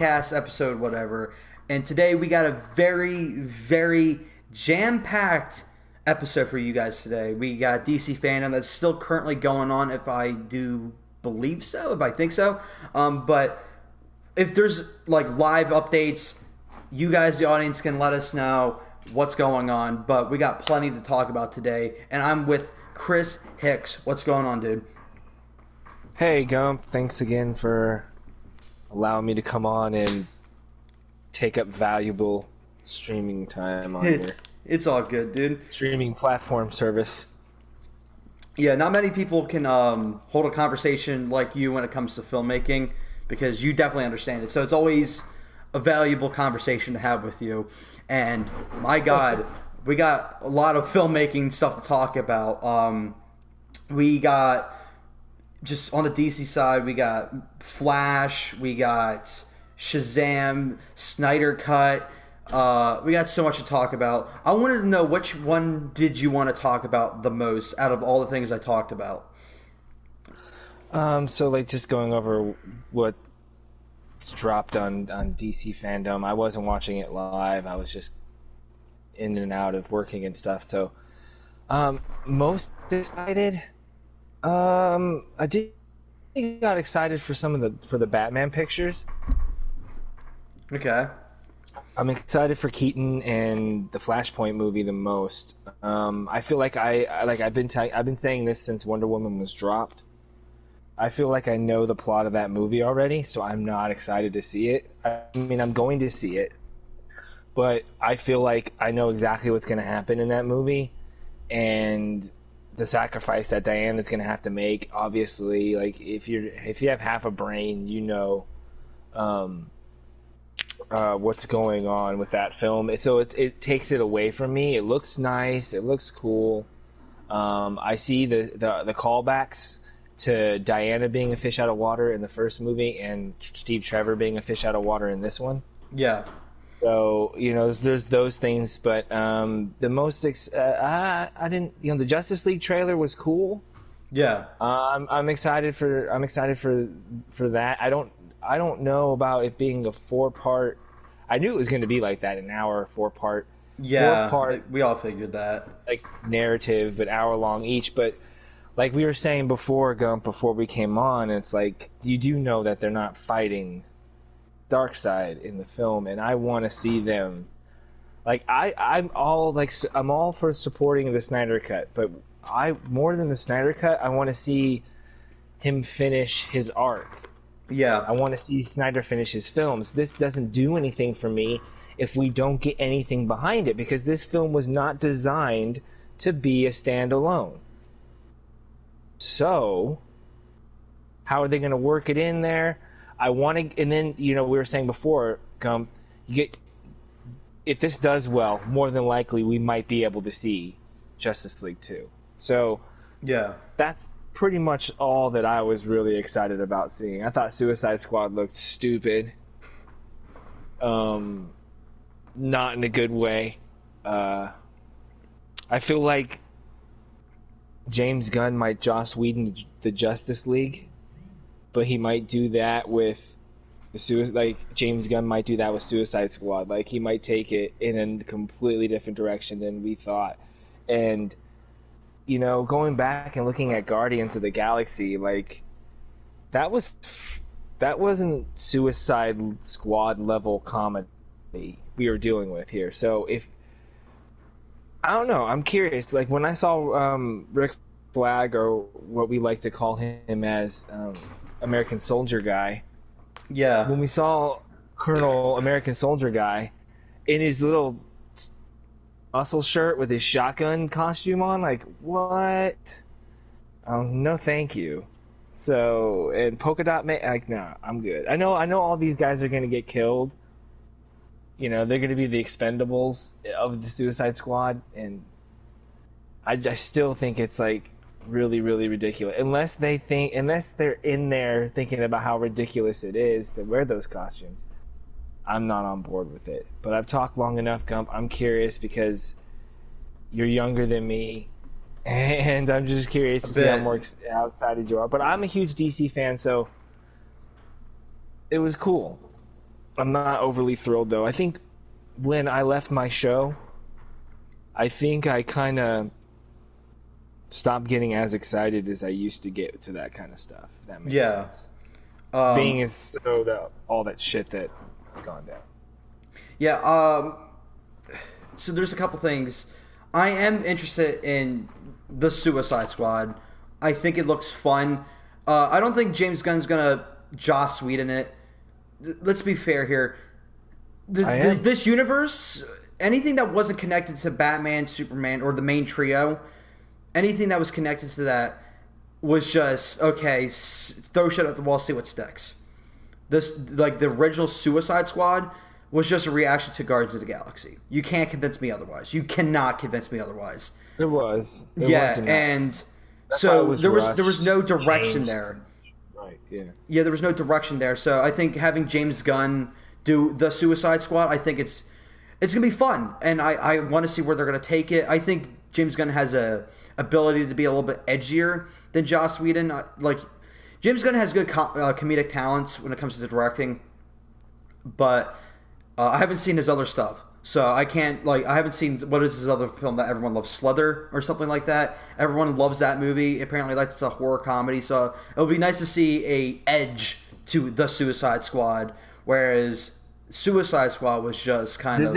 cast episode, whatever. And today we got a very jam packed episode for you guys today. We got DC fandom that's still currently going on, if I do believe so, if I think so. But if there's like live updates, you guys, the audience, can let us know what's going on. But we got plenty to talk about today. And I'm with Chris Hicks. What's going on, dude? Hey Gump, thanks again for allowing me to come on and take up valuable streaming time on your It's all good, dude. streaming platform service. Yeah, not many people can hold a conversation like you when it comes to filmmaking because you definitely understand it. So it's always a valuable conversation to have with you. And my God, we got a lot of filmmaking stuff to talk about. We got just on the DC side, we got Flash, we got Shazam, Snyder Cut. We got so much to talk about. I wanted to know, which one did you want to talk about the most out of all the things I talked about? So like just going over what's dropped on DC fandom. I wasn't watching it live. I was just in and out of working and stuff. So, most excited. I did got excited for some of the Batman pictures. Okay. I'm excited for Keaton and the Flashpoint movie the most. I feel like I've been saying this since Wonder Woman was dropped. I feel like I know the plot of that movie already, so I'm not excited to see it. I mean, I'm going to see it, but I feel like I know exactly what's going to happen in that movie, and the sacrifice that Diane is going to have to make. Obviously, like if you have half a brain, you know what's going on with that film. So it takes it away from me. It looks nice. It looks cool. I see the callbacks to Diana being a fish out of water in the first movie and Steve Trevor being a fish out of water in this one. Yeah. So, there's those things, but the most I didn't, the Justice League trailer was cool. Yeah. I'm excited for that. I don't know about it being a 4-part. I knew it was going to be like that, an hour 4-part. Yeah. 4-part, We all figured that. like narrative, an hour long each, but like we were saying before, Gump, before we came on, it's like you do know that they're not fighting Darkseid in the film, and I want to see them. Like I'm all for supporting the Snyder Cut, but more than the Snyder Cut, I want to see him finish his arc. Yeah. I want to see Snyder finish his films. This doesn't do anything for me if we don't get anything behind it, because this film was not designed to be a standalone. So, how are they going to work it in there? I want to, and then we were saying before, Gump, if this does well, more than likely we might be able to see Justice League 2. So, Yeah. that's pretty much all that I was really excited about seeing. I thought Suicide Squad looked stupid, not in a good way. I feel like James Gunn might Joss Whedon the Justice League, but he might do that with James Gunn might do that with Suicide Squad. Like, he might take it in a completely different direction than we thought. And going back and looking at Guardians of the Galaxy, like that wasn't Suicide Squad level comedy we were dealing with here. So I don't know. I'm curious. Like, when I saw Rick Flag, or what we like to call him as American Soldier Guy, Yeah. when we saw Colonel American Soldier Guy in his little muscle shirt with his shotgun costume on, like, what? No, thank you. So, and Polka Dot Man, like, no, I'm good. I know all these guys are going to get killed. They're going to be the expendables of the Suicide Squad, and I still think it's like really, really ridiculous. Unless they're in there thinking about how ridiculous it is to wear those costumes, I'm not on board with it. But I've talked long enough, Gump. I'm curious because you're younger than me, and I'm just curious to see how excited you are. But I'm a huge DC fan, so it was cool. I'm not overly thrilled though. I think when I left my show, I think I kind of stopped getting as excited as I used to get to that kind of stuff. If that makes Yeah. sense. Um, Being as so that all that shit that's gone down. yeah. So there's a couple things. I am interested in the Suicide Squad. I think it looks fun. I don't think James Gunn's gonna Joss Whedon it. Let's be fair here. This universe, anything that wasn't connected to Batman, Superman, or the main trio, anything that was connected to that was just okay. Throw shit at the wall, see what sticks. This, like the original Suicide Squad, was just a reaction to Guardians of the Galaxy. You can't convince me otherwise. You cannot convince me otherwise. It was. Yeah, and so there was no direction there. Right. Yeah. Yeah, there was no direction there. So I think having James Gunn do the Suicide Squad, I think it's gonna be fun, and I want to see where they're gonna take it. I think James Gunn has a ability to be a little bit edgier than Joss Whedon. Like James Gunn has good comedic talents when it comes to the directing, but I haven't seen his other stuff, so I can't I haven't seen what is his other film that everyone loves, Slither or something like that. Everyone loves that movie. Apparently, that's a horror comedy. So it would be nice to see a edge to the Suicide Squad, whereas Suicide Squad was just kind of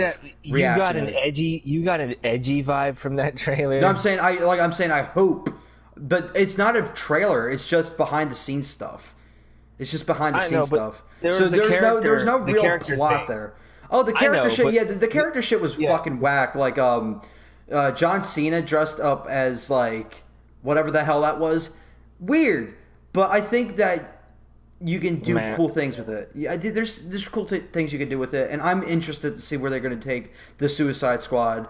reactionary. You got an edgy vibe from that trailer. No, I'm saying I hope, but it's not a trailer. It's just behind the scenes stuff. It's just behind the scenes stuff. There's no real plot there. Oh, the character shit. Yeah, the character shit was fucking whack. Like John Cena dressed up as like whatever the hell that was. Weird, but I think that you can do cool things with it. Yeah, there's cool things you can do with it, and I'm interested to see where they're going to take the Suicide Squad.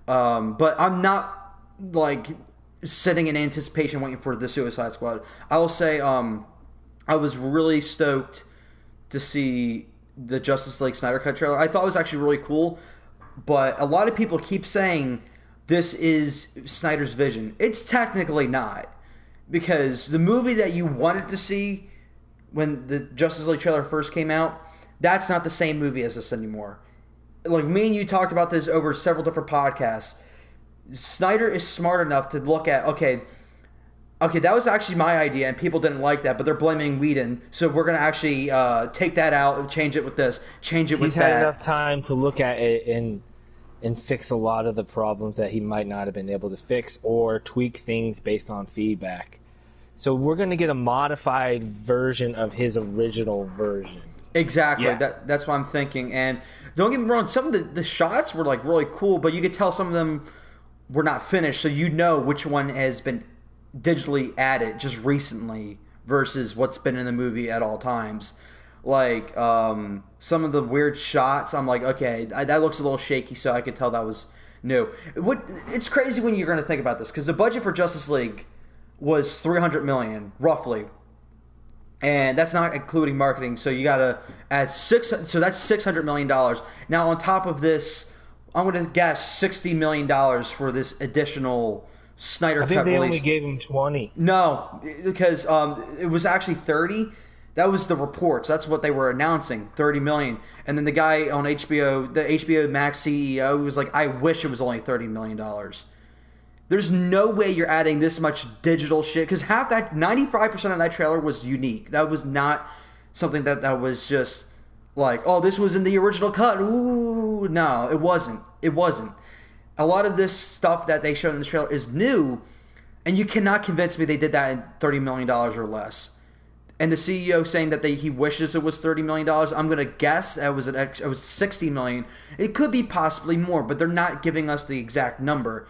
But I'm not like sitting in anticipation waiting for the Suicide Squad. I will say I was really stoked to see the Justice League Snyder Cut trailer. I thought it was actually really cool, but a lot of people keep saying this is Snyder's vision. It's technically not, because the movie that you wanted to see when the Justice League trailer first came out, that's not the same movie as this anymore. Like, me and you talked about this over several different podcasts. Snyder is smart enough to look at, okay, that was actually my idea, and people didn't like that, but they're blaming Whedon, so we're going to actually take that out and change it with this, change it with that. He's had enough time to look at it and fix a lot of the problems that he might not have been able to fix, or tweak things based on feedback. So we're going to get a modified version of his original version. Exactly. Yeah. That's what I'm thinking. And don't get me wrong, some of the shots were like really cool, but you could tell some of them were not finished, so you know which one has been digitally added just recently versus what's been in the movie at all times. Like some of the weird shots, I'm like, okay, that looks a little shaky, so I could tell that was new. It's crazy when you're going to think about this, because the budget for Justice League was $300 million roughly, and that's not including marketing. So you got to add so that's $600 million. Now on top of this, I'm going to guess $60 million for this additional Snyder Cut release. I think they only gave him 20. No, because it was actually 30. That was the reports. That's what they were announcing, 30 million. And then the guy on HBO, the HBO Max CEO, was like, I wish it was only $30 million. There's no way you're adding this much digital shit, because 95% of that trailer was unique. That was not something that was just like, oh, this was in the original cut. Ooh, no, it wasn't. It wasn't. A lot of this stuff that they showed in the trailer is new, and you cannot convince me they did that in $30 million or less. And the CEO saying that he wishes it was $30 million, I'm going to guess it was $60 million. It could be possibly more, but they're not giving us the exact number.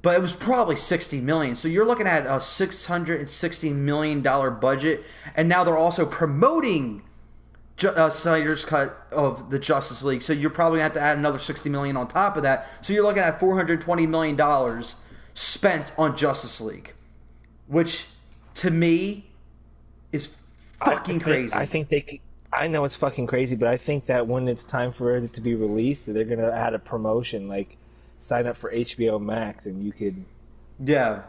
But it was probably $60 million. So you're looking at a $660 million budget, and now they're also promoting Snyder's cut of the Justice League. So you're probably going to have to add another $60 million on top of that. So you're looking at $420 million spent on Justice League, which to me is fucking crazy. I know it's fucking crazy, but I think that when it's time for it to be released, they're going to add a promotion, like sign up for HBO Max, and you could, and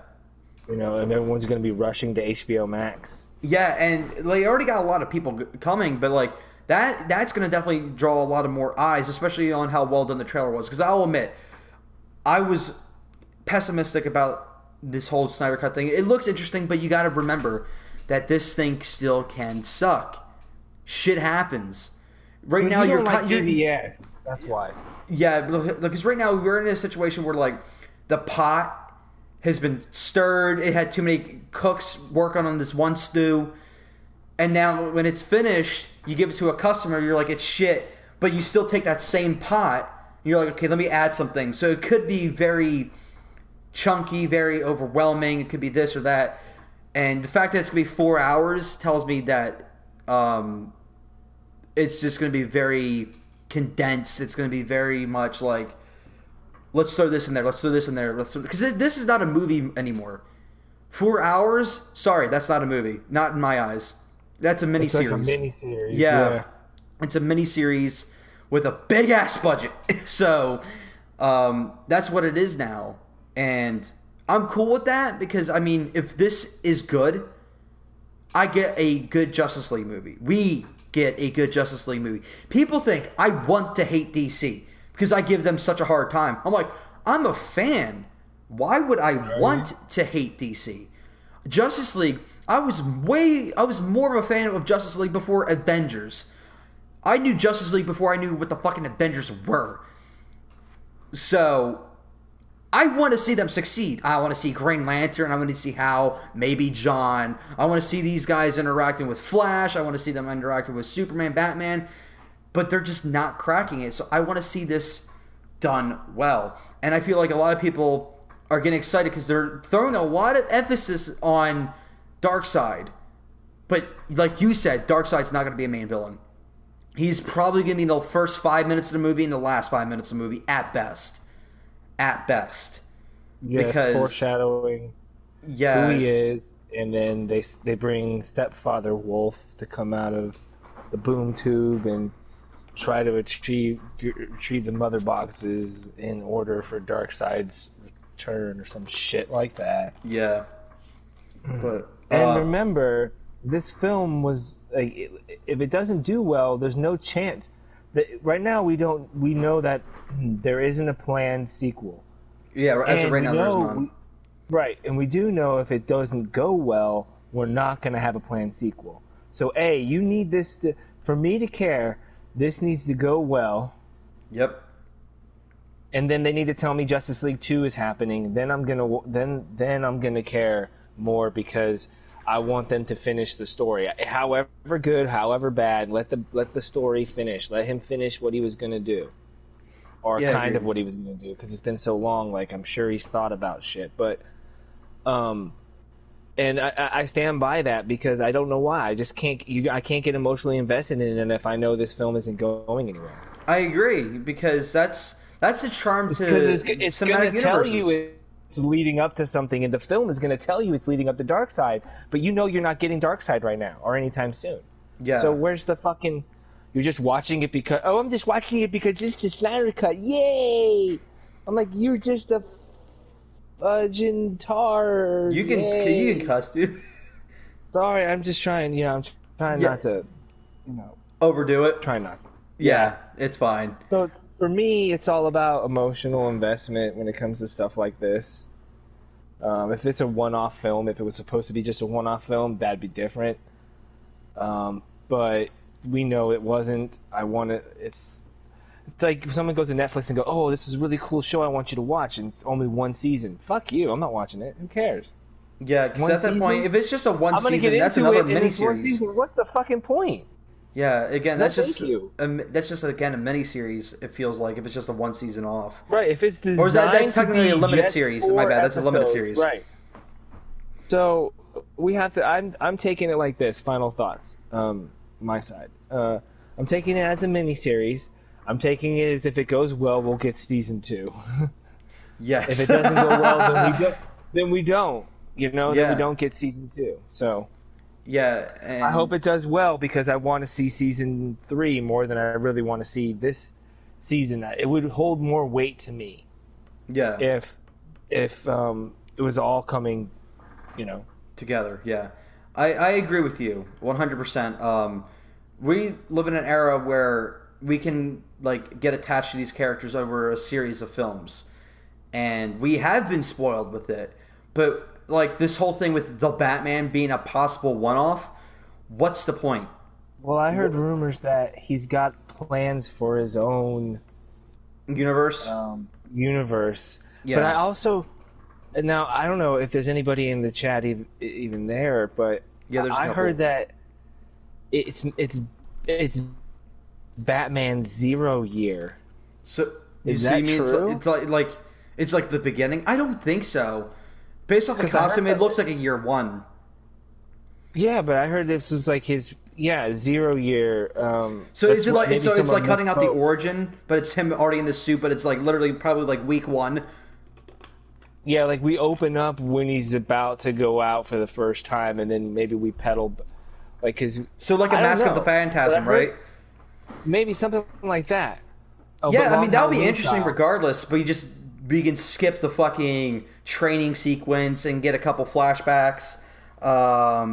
everyone's going to be rushing to HBO Max. Yeah, and they already got a lot of people coming, but like that's going to definitely draw a lot of more eyes, especially on how well done the trailer was. Because I'll admit, I was pessimistic about this whole Snyder Cut thing. It looks interesting, but you got to remember that this thing still can suck. Shit happens. Right now, you're BVS. That's why. Yeah, because right now we're in a situation where like the pot has been stirred. It had too many cooks working on this one stew, and now when it's finished, you give it to a customer. You're like, it's shit, but you still take that same pot. And you're like, okay, let me add something. So it could be very chunky, very overwhelming. It could be this or that, and the fact that it's gonna be 4 hours tells me that it's just gonna be very condensed. It's gonna be very much like, let's throw this in there. Let's throw this in there. Because this is not a movie anymore. 4 hours? Sorry, that's not a movie. Not in my eyes. That's a miniseries. It's like a miniseries. Yeah. It's a miniseries with a big ass budget. So that's what it is now. And I'm cool with that because, I mean, if this is good, I get a good Justice League movie. We get a good Justice League movie. People think I want to hate DC because I give them such a hard time. I'm like, I'm a fan. Why would I want to hate DC? Justice League, I was more of a fan of Justice League before Avengers. I knew Justice League before I knew what the fucking Avengers were. So, I want to see them succeed. I want to see Green Lantern. I want to see how maybe John. I want to see these guys interacting with Flash. I want to see them interacting with Superman, Batman. But they're just not cracking it. So I want to see this done well. And I feel like a lot of people are getting excited because they're throwing a lot of emphasis on Darkseid. But like you said, Darkseid's not going to be a main villain. He's probably going to be in the first 5 minutes of the movie and the last 5 minutes of the movie at best. At best. Yeah, because foreshadowing who he is, and then they bring stepfather Wolf to come out of the boom tube and try to retrieve the mother boxes in order for Darkseid's return or some shit like that. Yeah. But and remember, this film was like, if it doesn't do well, there's no chance. Right now we know that there isn't a planned sequel. Yeah, as of right now there's none. Right, and we do know if it doesn't go well, we're not going to have a planned sequel. So you need this for me to care. This needs to go well. Yep. And then they need to tell me Justice League 2 is happening. Then I'm gonna care more because I want them to finish the story. However good, however bad, let the story finish. Let him finish what he was gonna do, or kind of what he was gonna do, because it's been so long. Like, I'm sure he's thought about shit, but and I stand by that because I don't know why. I just can't. I can't get emotionally invested in it if I know this film isn't going anywhere. I agree, because that's the charm to it's going to tell you it's leading up to something, and the film is going to tell you it's leading up to Darkseid, but you know you're not getting Darkseid right now or anytime soon. Yeah. So where's the fucking? You're just watching it because I'm just watching it because it's the Snyder Cut. Yay! I'm like, you're just a fudging tar. You can cuss, dude. Sorry, I'm just trying. I'm trying not to, overdo it. Try not to. Yeah, it's fine. So for me, it's all about emotional investment when it comes to stuff like this. If it's a one-off film, if it was supposed to be just a one-off film, that'd be different. But we know it wasn't. It's like if someone goes to Netflix and go, "Oh, this is a really cool show. I want you to watch," and it's only one season. Fuck you. I'm not watching it. Who cares? Yeah, because at that point, if it's just a one season, that's another miniseries. What's the fucking point? Yeah, again, that's just again a miniseries. It feels like if it's just a one season off, right? If it's designed or is that's technically a limited series? My bad, that's a limited series, right? So we have to. I'm taking it like this. Final thoughts. My side. I'm taking it as a miniseries. I'm taking it as if it goes well, we'll get season 2. Yes. If it doesn't go well, then we don't. Then we don't get season 2. So. Yeah, and I hope it does well because I want to see season 3 more than I really want to see this season. It would hold more weight to me. Yeah. If it was all coming, together. Yeah, I agree with you 100%. we live in an era where we can like get attached to these characters over a series of films, and we have been spoiled with it. But like this whole thing with the Batman being a possible one-off, what's the point? Well, I heard rumors that he's got plans for his own Universe? universe. Yeah. But I also now I don't know if there's anybody in the chat even there, but Yeah, there's a I couple. heard that it's Batman's 0 year. So Is so that you mean true? it's like the beginning? I don't think so. Based off the 'Cause I heard costume, it that- looks like a year one. Yeah, but I heard this was like his 0 year. So that's is it what- like maybe so it's like someone cutting out the misspoke. origin, but it's him already in the suit, but it's like literally probably like week one. Yeah, like we open up when he's about to go out for the first time, and then maybe we pedal, like his. So like a I don't Mask of know. the Phantasm, But I heard- right? Maybe something like that. Oh, Yeah, but I mean Long that would be Halloween interesting style. regardless, but you can skip the fucking training sequence and get a couple flashbacks. I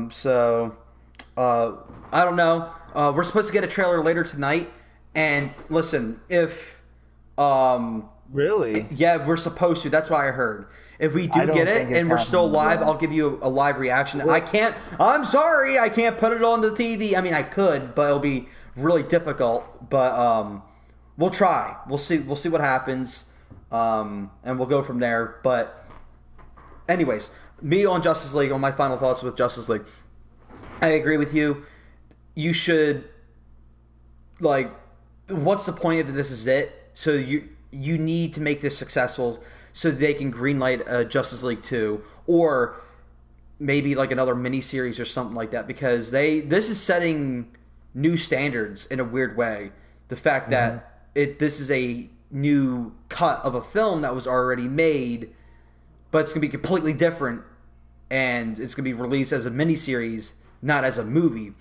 don't know. We're supposed to get a trailer later tonight, and listen, if Really? yeah, we're supposed to. That's why I heard. If we do I don't get think it it's and we're still happening live, yet. I'll give you a live reaction. I can't. I'm sorry, I can't put it on the TV. I mean, I could, but it'll be really difficult. But we'll try. We'll see. We'll see what happens, and we'll go from there. But anyways, me on Justice League. On my final thoughts with Justice League, I agree with you. You should like. What's the point if this is it? So you need to make this successful so they can greenlight a Justice League 2 or maybe like another miniseries or something like that because this is setting new standards in a weird way. The fact that this is a new cut of a film that was already made, but it's going to be completely different and it's going to be released as a miniseries, not as a movie.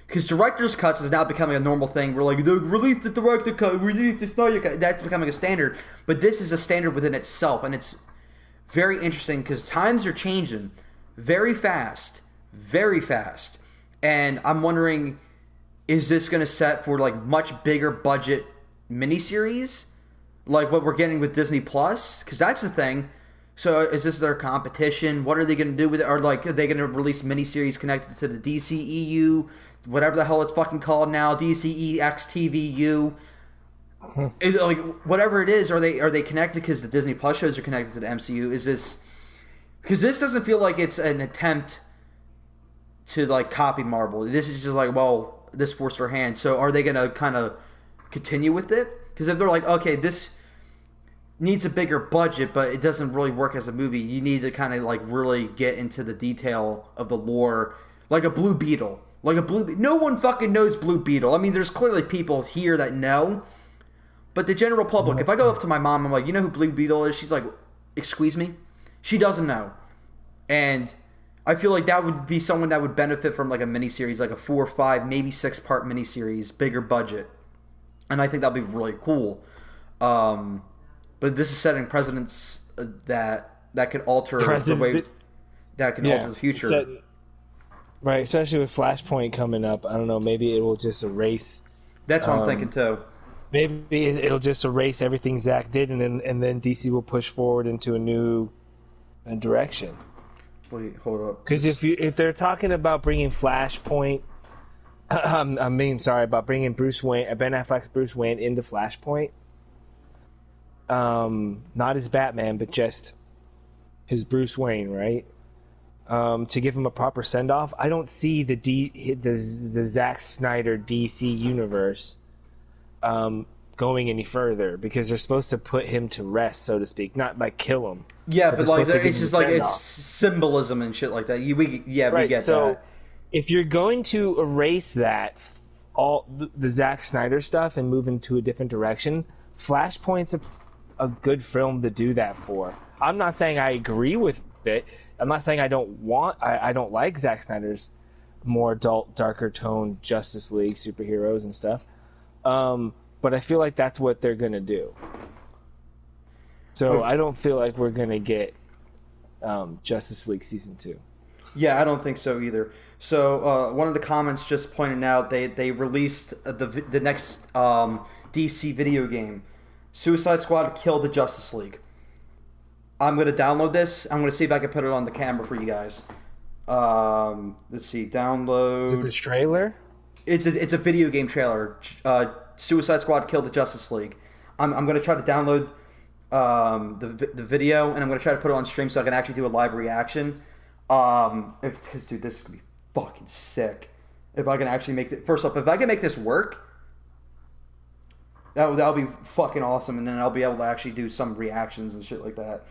Because director's cuts is now becoming a normal thing. We're like, release the director cut, release the Snyder cut. That's becoming a standard. But this is a standard within itself. And it's very interesting because times are changing very fast. Very fast. And I'm wondering, is this going to set for like much bigger budget miniseries? Like what we're getting with Disney Plus? Because that's the thing. So is this their competition? What are they going to do with it? Or like, are they going to release miniseries connected to the DCEU? Whatever the hell it's fucking called now, DCEXTVU. Like whatever it is, are they connected because the Disney Plus shows are connected to the MCU? Is this because this doesn't feel like it's an attempt to like copy Marvel? This is just like, well, this forced their hand. So are they gonna kind of continue with it? Because if they're like, okay, this needs a bigger budget, but it doesn't really work as a movie, you need to kind of like really get into the detail of the lore, like a Blue Beetle. No one fucking knows Blue Beetle. I mean, there's clearly people here that know, but the general public, if I go up to my mom, I'm like, you know who Blue Beetle is? She's like, excuse me? She doesn't know. And I feel like that would be someone that would benefit from like a miniseries, like a 4 or 5, maybe 6-part miniseries, bigger budget. And I think that'd be really cool. But this is setting precedents that could alter the way that can alter the future. Right, especially with Flashpoint coming up. I don't know, maybe it will just erase. That's what I'm thinking too. Maybe it'll just erase everything Zack did, and then DC will push forward into a new direction. Wait, hold up. Because if they're talking about bringing Flashpoint, about bringing Bruce Wayne, Ben Affleck's Bruce Wayne into Flashpoint, not as Batman, but just his Bruce Wayne, right? To give him a proper send off, I don't see the Zack Snyder DC universe going any further because they're supposed to put him to rest, so to speak, not like kill him. Yeah, but like it's it's just like it's symbolism and shit like that. We get so that. If you're going to erase that, all the Zack Snyder stuff and move into a different direction, Flashpoint's a good film to do that for. I'm not saying I agree with it. I'm not saying I don't like Zack Snyder's more adult, darker tone Justice League superheroes and stuff. But I feel like that's what they're gonna do. So I don't feel like we're gonna get Justice League season 2. Yeah, I don't think so either. So one of the comments just pointed out they released the next DC video game, Suicide Squad: Kill the Justice League. I'm gonna download this. I'm gonna see if I can put it on the camera for you guys. Let's see, Is it download. this trailer? It's a video game trailer. Suicide Squad: Kill the Justice League. I'm gonna try to download the video, and I'm gonna try to put it on stream so I can actually do a live reaction. Dude, this is gonna be fucking sick. If I can actually make it. First off, if I can make this work, that'll be fucking awesome, and then I'll be able to actually do some reactions and shit like that.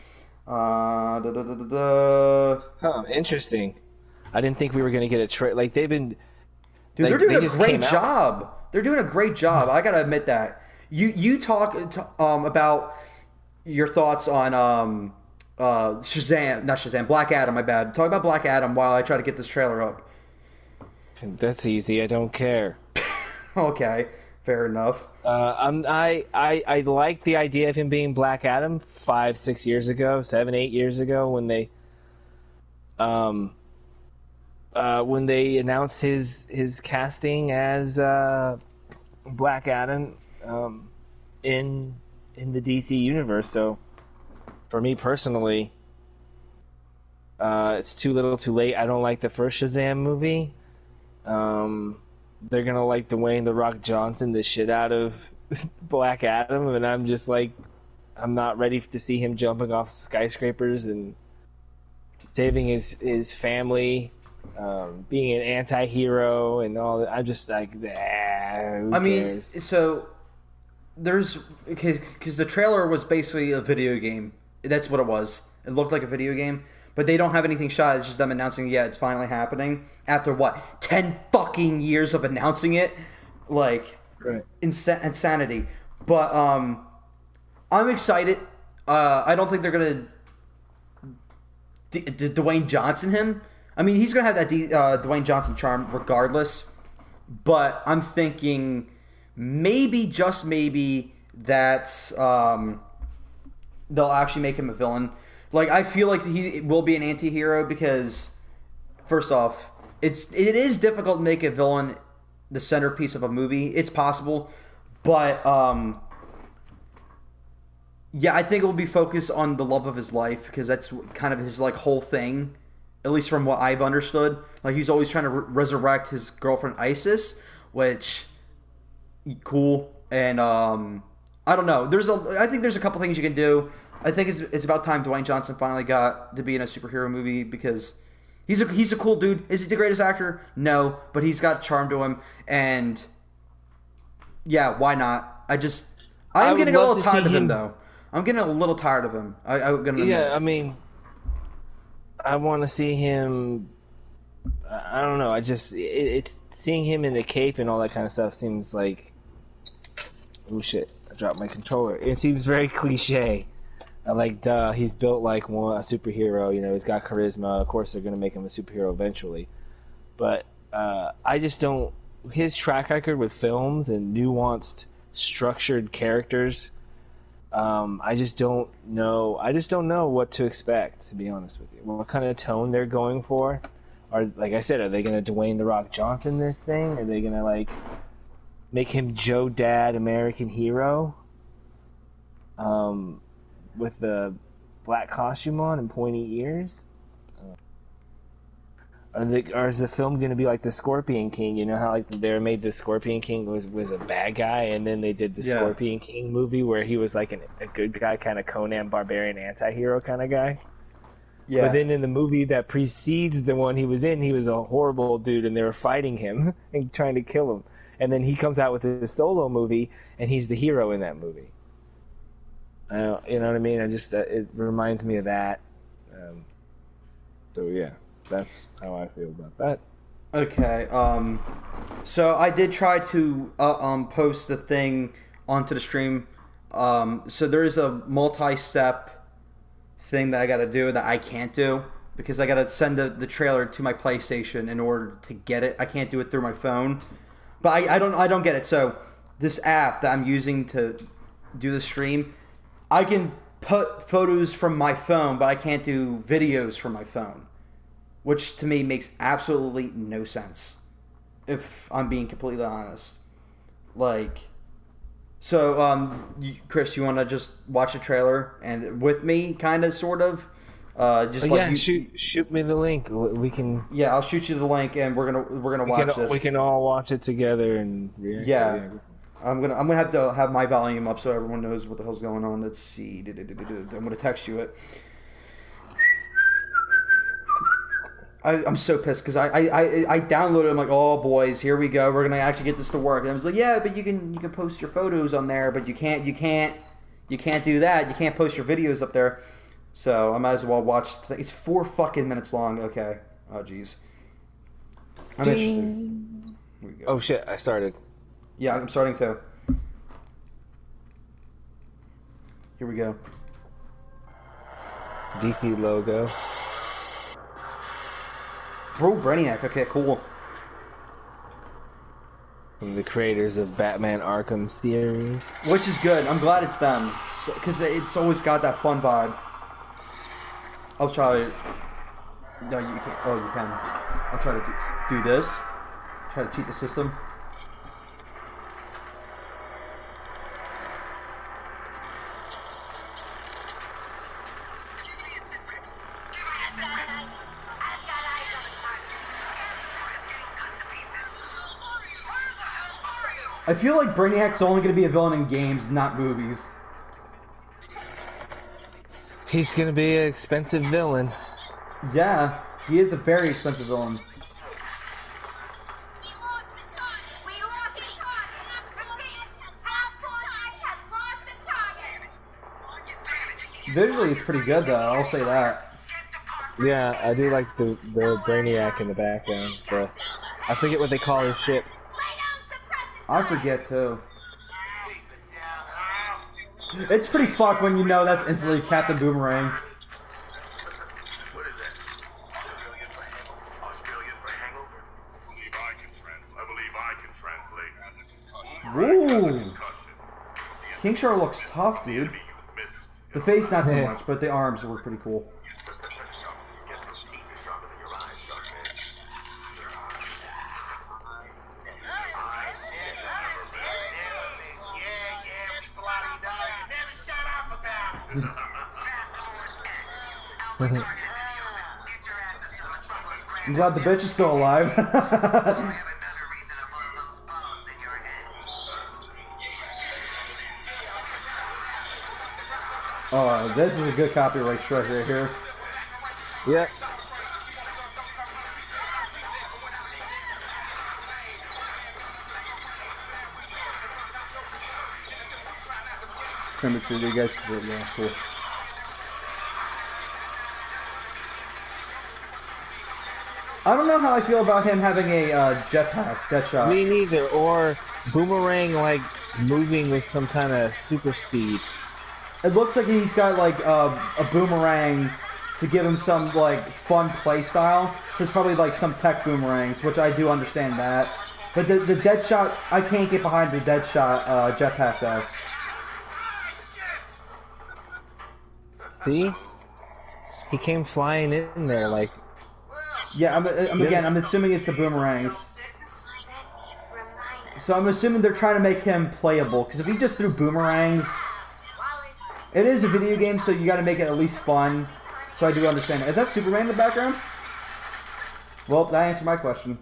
Da, da, da, da, da. Huh, interesting. I didn't think we were gonna get a like they've been Dude, they're like doing they a just great came out. job. They're doing a great job. I gotta admit that. You talk about your thoughts on Shazam, not Shazam, Black Adam. My bad. Talk about Black Adam while I try to get this trailer up. That's easy. I don't care. Okay, fair enough. I like the idea of him being Black Adam 5, 6 years ago, 7, 8 years ago um when they announced his casting as Black Adam in the DC universe. So for me personally, it's too little, too late. I don't like the first Shazam movie. They're gonna like Dwayne the Rock Johnson the shit out of Black Adam, and I'm just like, I'm not ready to see him jumping off skyscrapers and saving his family, being an anti-hero and all that. I'm just like, who I mean, cares? so there's because the trailer was basically a video game. That's what it was. It looked like a video game, but they don't have anything shot. It's just them announcing, yeah, it's finally happening after what 10 fucking years of announcing it, like Right. insanity. But I'm excited. I don't think they're gonna Dwayne Johnson him. I mean, he's gonna have that Dwayne Johnson charm regardless. But I'm thinking maybe, just maybe, that they'll actually make him a villain. Like, I feel like he will be an anti-hero because, first off, it is difficult to make a villain the centerpiece of a movie. It's possible, but yeah, I think it will be focused on the love of his life because that's kind of his like whole thing, at least from what I've understood. Like he's always trying to resurrect his girlfriend Isis, which cool. And I don't know. I think there's a couple things you can do. I think it's about time Dwayne Johnson finally got to be in a superhero movie because he's a cool dude. Is he the greatest actor? No, but he's got charm to him, and yeah, why not? I I'm would getting a love little to see tired of him him. though. I'm getting a little tired of him. I'm gonna Yeah, admit. I mean, I want to see him. I don't know. It's seeing him in the cape and all that kind of stuff seems like, oh shit, I dropped my controller. It seems very cliche. Like, duh, he's built like a superhero. You know, he's got charisma. Of course, they're gonna make him a superhero eventually. But I just don't. His track record with films and nuanced, structured characters. I just don't know. I just don't know what to expect, to be honest with you. What kind of tone they're going for? Are, like I said, are they gonna Dwayne the Rock Johnson this thing? Are they gonna like make him Joe Dad American Hero? With the black costume on and pointy ears? Or is the film going to be like the Scorpion King? You know how like they made the Scorpion King was a bad guy, and then they did the Yeah. Scorpion King movie where he was like a good guy, kind of Conan Barbarian anti-hero kind of guy. Yeah. But then in the movie that precedes the one he was in, he was a horrible dude, and they were fighting him and trying to kill him. And then he comes out with his solo movie, and he's the hero in that movie. You know what I mean? It reminds me of that. So yeah. That's how I feel about that. Okay. So I did try to post the thing onto the stream. So there is a multi-step thing that I got to do that I can't do because I got to send the trailer to my PlayStation in order to get it. I can't do it through my phone. But I don't get it. So this app that I'm using to do the stream, I can put photos from my phone, but I can't do videos from my phone, which to me makes absolutely no sense, if I'm being completely honest. Like, so, Chris, you want to just watch a trailer and with me, kind of, sort of? Just like shoot me the link. We can. Yeah, I'll shoot you the link, and we're gonna watch this. We can all watch it together and react. Yeah. I'm gonna have to have my volume up so everyone knows what the hell's going on. Let's see. I'm gonna text you it. I'm so pissed because I downloaded it. I'm like, oh boys, here we go. We're gonna actually get this to work. And I was like, yeah, but you can post your photos on there, but you can't do that. You can't post your videos up there. So I might as well watch. It's 4 fucking minutes long. Okay. Oh jeez. I'm interested. Here we go. Oh shit! I started. Yeah, I'm starting too. Here we go. DC logo. Bro, Brainiac. Okay, cool. From the creators of Batman Arkham series. Which is good. I'm glad it's them. Because it's always got that fun vibe. I'll try... No, you can't. Oh, you can. I'll try to do this. Try to cheat the system. I feel like Brainiac's only going to be a villain in games, not movies. He's going to be an expensive villain. Yeah, he is a very expensive villain. Visually, it's pretty good, though. I'll say that. Yeah, I do like the Brainiac in the background. I forget what they call his ship. I forget too. It's pretty fucked when you know that's instantly Captain Boomerang. What is that? Australian for hangover? I believe I can translate. Ooh. King Shark looks tough, dude. The face not so much, but the arms were pretty cool. I'm glad the bitch is still alive. Oh, this is a good copyright strike right here. Yep. Remember to you guys, yeah, cool. I don't know how I feel about him having a jetpack, Deathshot. Me neither, or Boomerang like moving with some kind of super speed. It looks like he's got like a boomerang to give him some like fun play style. So it's probably like some tech boomerangs, which I do understand that. But the Deadshot, I can't get behind the Deadshot jetpack though. See? He came flying in there like... Yeah, I'm assuming it's the boomerangs. So I'm assuming they're trying to make him playable, because if he just threw boomerangs... It is a video game, so you gotta make it at least fun. So I do understand it. Is that Superman in the background? Well, that answered my question.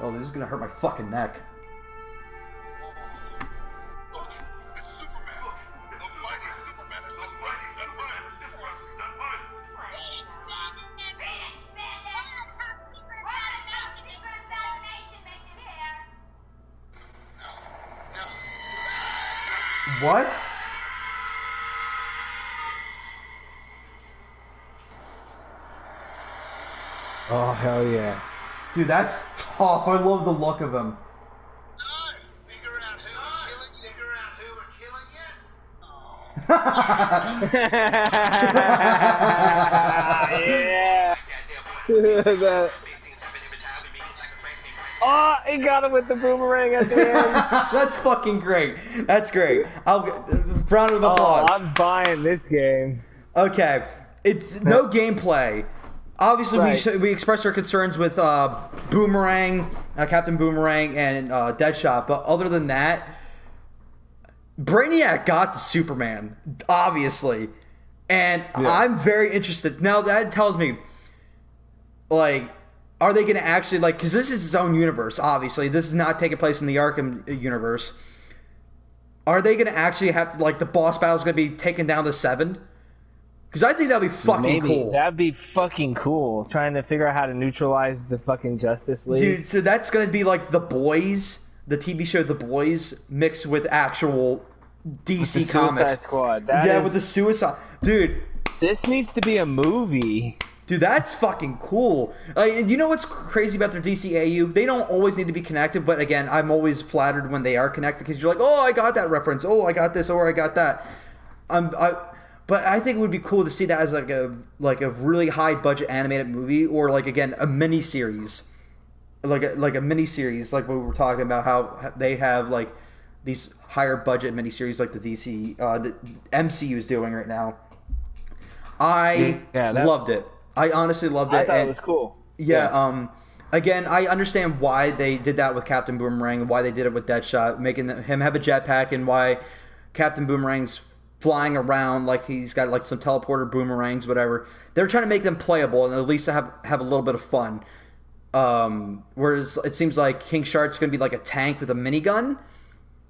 Oh, this is gonna hurt my fucking neck. What? Oh, hell yeah. Dude, that's tough. I love the look of him. Figure out who we're killing yet? Yeah. Oh, he got him with the boomerang at the end. That's fucking great. That's great. Round of applause. Oh, I'm buying this game. Okay, it's no gameplay, obviously Right. we expressed our concerns with Boomerang, Captain Boomerang, and Deadshot, but other than that, Brainiac got to Superman, obviously, and Yeah. I'm very interested. Now that tells me, like, are they going to actually like? Because this is its own universe. Obviously, this is not taking place in the Arkham universe. Are they going to actually have to like the boss battle is going to be taken down to 7? Because I think that'd be fucking Maybe cool. that'd be fucking cool. Trying to figure out how to neutralize the fucking Justice League. Dude, so that's gonna be like The Boys, the TV show The Boys, mixed with actual DC the comics. Suicide Squad. That Yeah, is- with the Suicide. Dude, This needs to be a movie. that's fucking cool. You know what's crazy about their DCAU? They don't always need to be connected, but again, I'm always flattered when they are connected because you're like, oh, I got that reference. Oh, I got this, or I got that. But I think it would be cool to see that as like a really high budget animated movie, or like again a mini series, like a mini series, like what we were talking about how they have like these higher budget mini series like the the MCU is doing right now. I loved it. I honestly loved it. I thought it was cool. Yeah. Again, I understand why they did that with Captain Boomerang and why they did it with Deadshot, making him have a jetpack, and why Captain Boomerang's flying around like he's got like some teleporter boomerangs, whatever. They're trying to make them playable and at least have a little bit of fun. Whereas it seems like King Shark's gonna be like a tank with a minigun,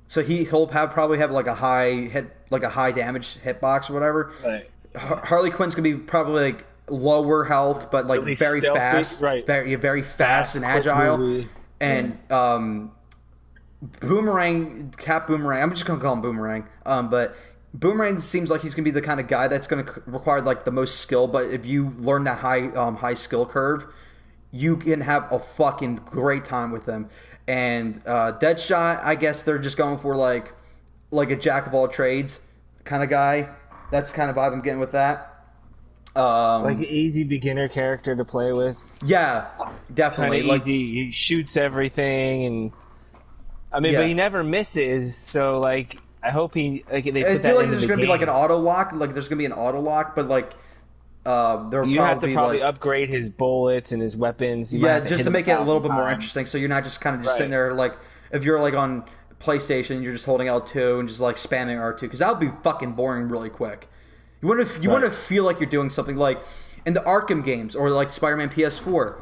so he'll probably have like a high damage hitbox or whatever. Right. Harley Quinn's gonna be probably like lower health, but like Really very stealthy, fast, right. very fast and quick agile. movie. And Boomerang, Cap Boomerang. I'm just gonna call him Boomerang. But Boomerang seems like he's gonna be the kind of guy that's gonna require like the most skill. But if you learn that high skill curve, you can have a fucking great time with him. And Deadshot, I guess they're just going for like a jack of all trades kind of guy. That's kind of vibe I'm getting with that. Like an easy beginner character to play with. Yeah, definitely. Kind of easy. He shoots everything, and I mean, Yeah. but he never misses. So like, I hope he like they put I that feel like into there's the gonna be like game. an auto lock. Like there's gonna be an auto lock, but like there'll You have to probably like, upgrade his bullets and his weapons. You might yeah, have just hit to him make it a little bit more 1,000 interesting. So you're not just kind of just Right. sitting there like if you're like on PlayStation, you're just holding L2 and just like spamming R2 because that would be fucking boring really quick. You want to feel like you're doing something like in the Arkham games or like Spider-Man PS4.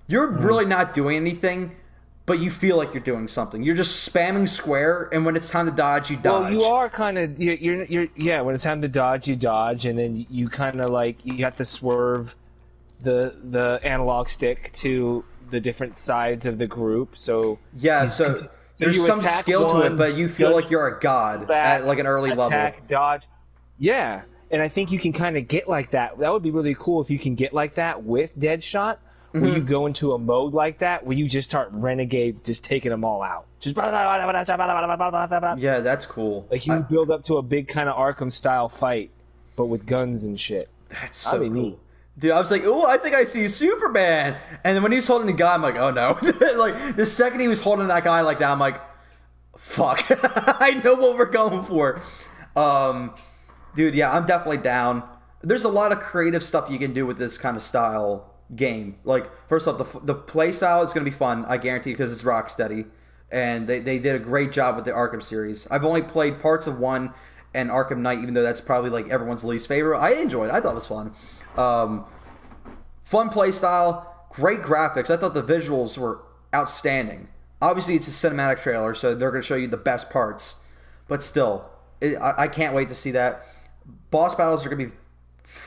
You're really not doing anything, but you feel like you're doing something. You're just spamming square, and when it's time to dodge, you dodge. Well, you are kind of you're yeah. When it's time to dodge, you dodge, and then you kind of like you have to swerve the analog stick to the different sides of the group. So Yeah, so there's you some attack skill to one, it, but you feel dodge like you're a god back, at like an early level. attack, dodge. Yeah, and I think you can kind of get like that. That would be really cool if you can get like that with Deadshot, where Mm-hmm. you go into a mode like that, where you just start renegade, just taking them all out. Just Yeah, that's cool. like you build up to a big kind of Arkham style fight, but with guns and shit. That's so That'd be cool. neat. Dude, I was like, oh, I think I see Superman. And then when he was holding the guy, I'm like, oh no. Like, the second he was holding that guy like that, I'm like, fuck. I know what we're going for. Dude, yeah, I'm definitely down. There's a lot of creative stuff you can do with this kind of style game. Like, first off, the play style is going to be fun, I guarantee, because it's Rocksteady. And they did a great job with the Arkham series. I've only played parts of 1 and Arkham Knight, even though that's probably like everyone's least favorite. I enjoyed it. I thought it was fun. Fun play style, great graphics. I thought the visuals were outstanding. Obviously, it's a cinematic trailer, so they're going to show you the best parts. But still, I can't wait to see that. Boss battles are going to be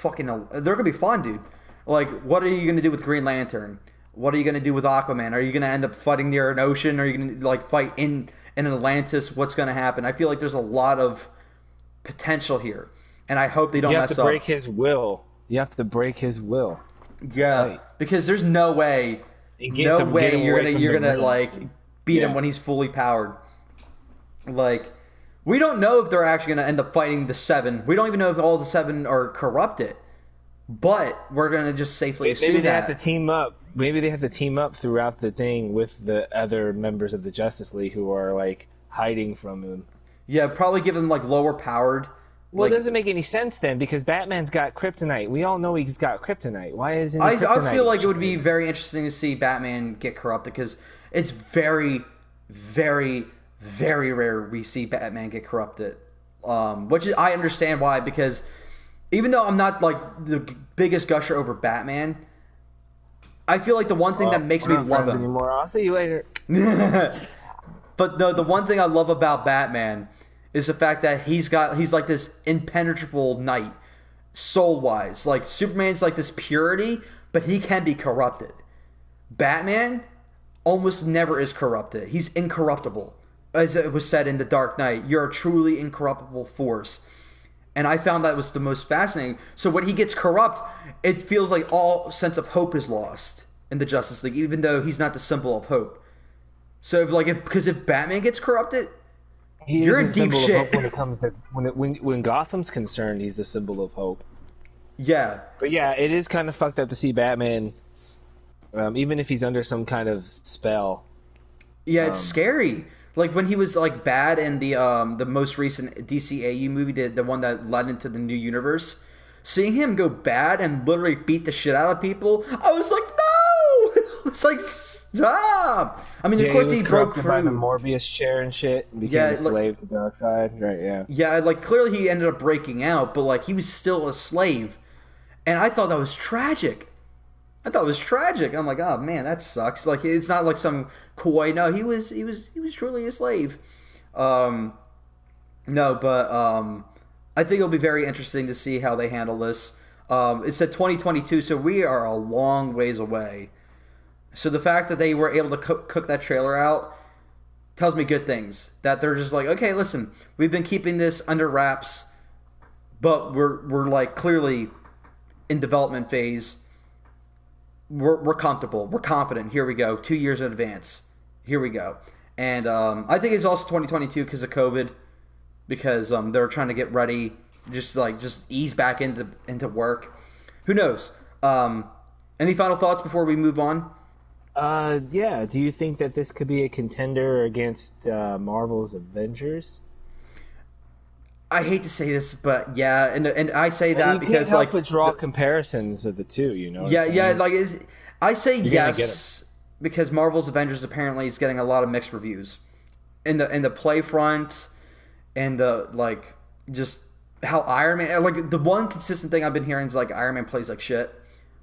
they're going to be fun, dude. Like, what are you going to do with Green Lantern? What are you going to do with Aquaman? Are you going to end up fighting near an ocean? Are you going to like fight in Atlantis? What's going to happen? I feel like there's a lot of potential here, and I hope they don't You have mess to up. break his will. You have to break his will. Yeah, Right. because there's no way, And get him you're away gonna from you're the gonna ring. like beat him Yeah. when he's fully powered. Like, we don't know if they're actually gonna end up fighting the 7. We don't even know if all the 7 are corrupted. But we're gonna just safely assume Maybe they that. have to team up. Maybe they have to team up throughout the thing with the other members of the Justice League who are like hiding from him. Yeah, probably give him like lower powered Well, Like, it doesn't make any sense then because Batman's got kryptonite. We all know he's got kryptonite. Why isn't he I kryptonite? feel like it would be very interesting to see Batman get corrupted because it's very, very, very rare we see Batman get corrupted. Which I understand why, because even though I'm not like the biggest gusher over Batman, I feel like the one thing that makes me We're not love friends him. anymore. I'll see you later. But the one thing I love about Batman is the fact that he's like this impenetrable knight, soul wise. Like Superman's like this purity, but he can be corrupted. Batman almost never is corrupted. He's incorruptible. As it was said in The Dark Knight, you're a truly incorruptible force. And I found that was the most fascinating. So when he gets corrupt, it feels like all sense of hope is lost in the Justice League, even though he's not the symbol of hope. So because if Batman gets corrupted, you're in deep shit. When it comes to when Gotham's concerned, he's the symbol of hope. Yeah. But yeah, it is kind of fucked up to see Batman, even if he's under some kind of spell. Yeah, it's scary. Like when he was like bad in the most recent DCAU movie, the one that led into the new universe. Seeing him go bad and literally beat the shit out of people, I was like, no! It's like, stop! I mean, of course he broke through. By the Morbius chair and shit, and became a slave to Darkseid. Right? Yeah. Yeah, like clearly he ended up breaking out, but like he was still a slave, and I thought that was tragic. I'm like, oh man, that sucks. Like it's not like some coy. No, he was truly a slave. No, but I think it'll be very interesting to see how they handle this. It said 2022, so we are a long ways away. So the fact that they were able to cook that trailer out tells me good things. That they're just like, okay, listen, we've been keeping this under wraps, but we're like clearly in development phase. We're comfortable. We're confident. Here we go. 2 years in advance. Here we go. And I think it's also 2022 because of COVID, because they're trying to get ready, just ease back into work. Who knows? Any final thoughts before we move on? Yeah. Do you think that this could be a contender against Marvel's Avengers? I hate to say this, but yeah, and I say that because you can't help but draw comparisons of the two. You know? Yeah. Like I say You're yes because Marvel's Avengers apparently is getting a lot of mixed reviews in the play front, and the like just how Iron Man, like the one consistent thing I've been hearing is like Iron Man plays like shit,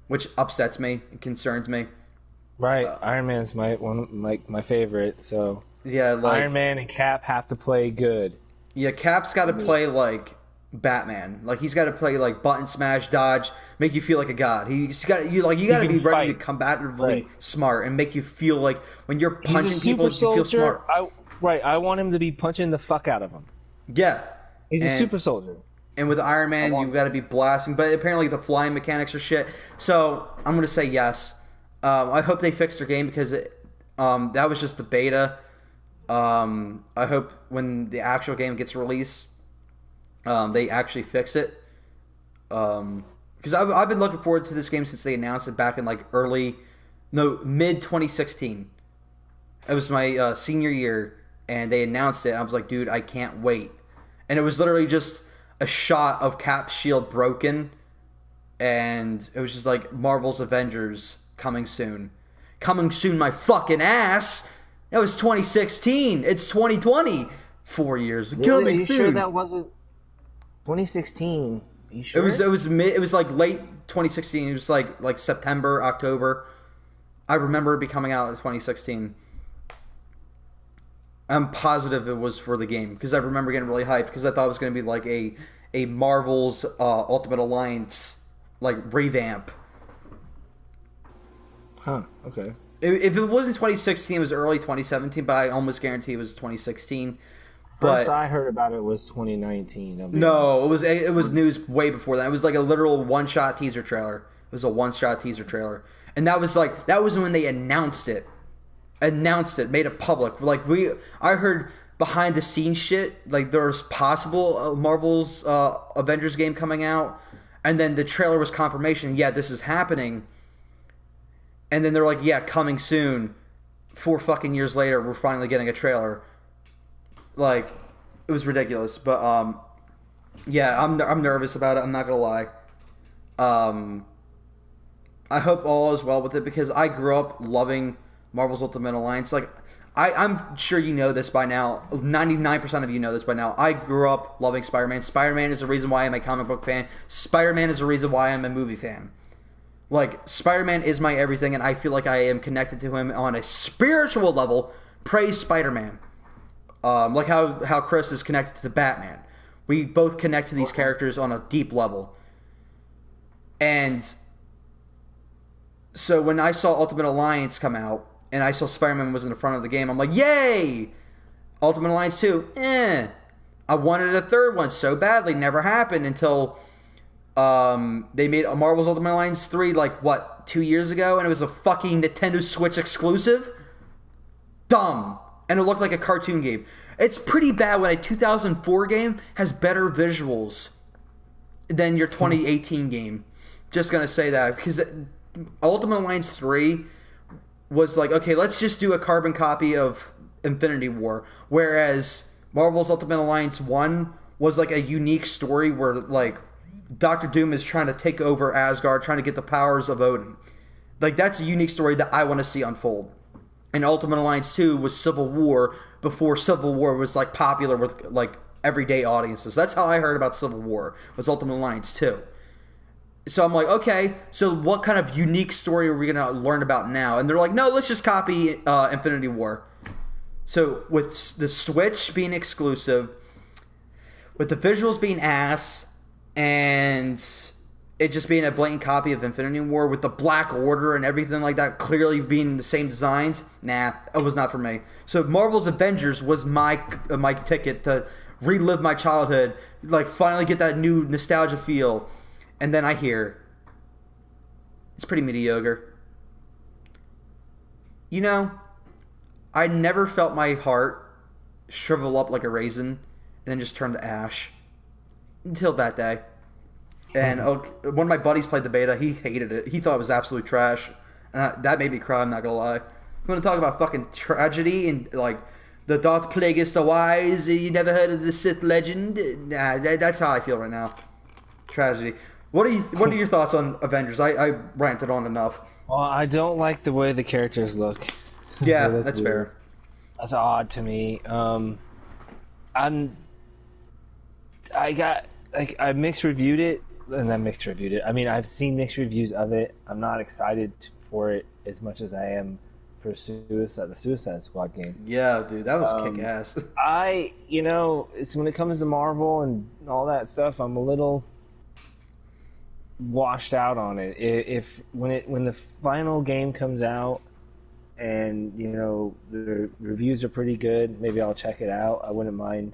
which upsets me and concerns me. Right, Iron Man's my favorite. So yeah, like Iron Man and Cap have to play good. Yeah, Cap's got to play like Batman. Like he's got to play like button smash, dodge, make you feel like a god. You got to be ready to combatively smart and make you feel like when you're punching people, you feel smart. I want him to be punching the fuck out of them. Yeah, he's a super soldier. And with Iron Man, you've got to be blasting. But apparently the flying mechanics are shit. So I'm gonna say yes. I hope they fix their game because that was just the beta. I hope when the actual game gets released, they actually fix it. Because I've been looking forward to this game since they announced it back in like mid 2016. It was my senior year, and they announced it. And I was like, dude, I can't wait. And it was literally just a shot of Cap's shield broken, and it was just like Marvel's Avengers coming soon. Coming soon, my fucking ass. That was 2016. It's 2020. 4 years. Really? Coming soon. Sure that wasn't 2016? You sure? It was like late 2016. It was like September, October. I remember it be coming out in 2016. I'm positive it was for the game because I remember getting really hyped because I thought it was going to be like a Marvel's Ultimate Alliance like revamp. Huh. Okay. If it wasn't 2016, it was early 2017, but I almost guarantee it was 2016. But first I heard about it was 2019. No, it was news way before that. It was like a literal one-shot teaser trailer. It was a one-shot teaser trailer, and that was when they announced it, made it public. Like I heard behind the scenes shit. Like there's possible Marvel's Avengers game coming out, and then the trailer was confirmation. Yeah, this is happening. And then they're like, yeah, coming soon. 4 fucking years later, we're finally getting a trailer. Like, it was ridiculous. But Yeah, I'm nervous about it. I'm not gonna lie. Um, I hope all is well with it because I grew up loving Marvel's Ultimate Alliance. Like, I'm sure you know this by now. 99% of you know this by now. I grew up loving Spider-Man. Spider-Man is the reason why I'm a comic book fan. Spider-Man is the reason why I'm a movie fan. Like, Spider-Man is my everything, and I feel like I am connected to him on a spiritual level. Praise Spider-Man. Like how Chris is connected to Batman. We both connect to these characters on a deep level. And so when I saw Ultimate Alliance come out, and I saw Spider-Man was in the front of the game, I'm like, yay! Ultimate Alliance 2, I wanted a third one so badly. Never happened until they made a Marvel's Ultimate Alliance 3, 2 years ago, and it was a fucking Nintendo Switch exclusive? Dumb. And it looked like a cartoon game. It's pretty bad when a 2004 game has better visuals than your 2018 game. Just gonna say that, because Ultimate Alliance 3 was like, okay, let's just do a carbon copy of Infinity War. Whereas Marvel's Ultimate Alliance 1 was like a unique story where, like, Doctor Doom is trying to take over Asgard, trying to get the powers of Odin. Like, that's a unique story that I want to see unfold. And Ultimate Alliance 2 was Civil War before Civil War was, like, popular with, like, everyday audiences. That's how I heard about Civil War, was Ultimate Alliance 2. So I'm like, okay, so what kind of unique story are we going to learn about now? And they're like, no, let's just copy Infinity War. So with the Switch being exclusive, with the visuals being ass, and it just being a blatant copy of Infinity War with the Black Order and everything like that clearly being the same designs, nah, it was not for me. So Marvel's Avengers was my ticket to relive my childhood, like finally get that new nostalgia feel. And then I hear it's pretty mediocre. You know, I never felt my heart shrivel up like a raisin and then just turn to ash until that day. And one of my buddies played the beta. He hated it. He thought it was absolute trash. That made me cry, I'm not going to lie. You want to talk about fucking tragedy and, like, the doth plagueist the wise, you never heard of the Sith legend? Nah, that's how I feel right now. Tragedy. What are your thoughts on Avengers? I ranted on enough. Well, I don't like the way the characters look. Yeah, that's fair. That's odd to me. I mixed reviewed it, and I mixed reviewed it. I mean, I've seen mixed reviews of it. I'm not excited for it as much as I am for the Suicide Squad game. Yeah, dude, that was kick ass. It's when it comes to Marvel and all that stuff, I'm a little washed out on it. When the final game comes out and the reviews are pretty good, maybe I'll check it out. I wouldn't mind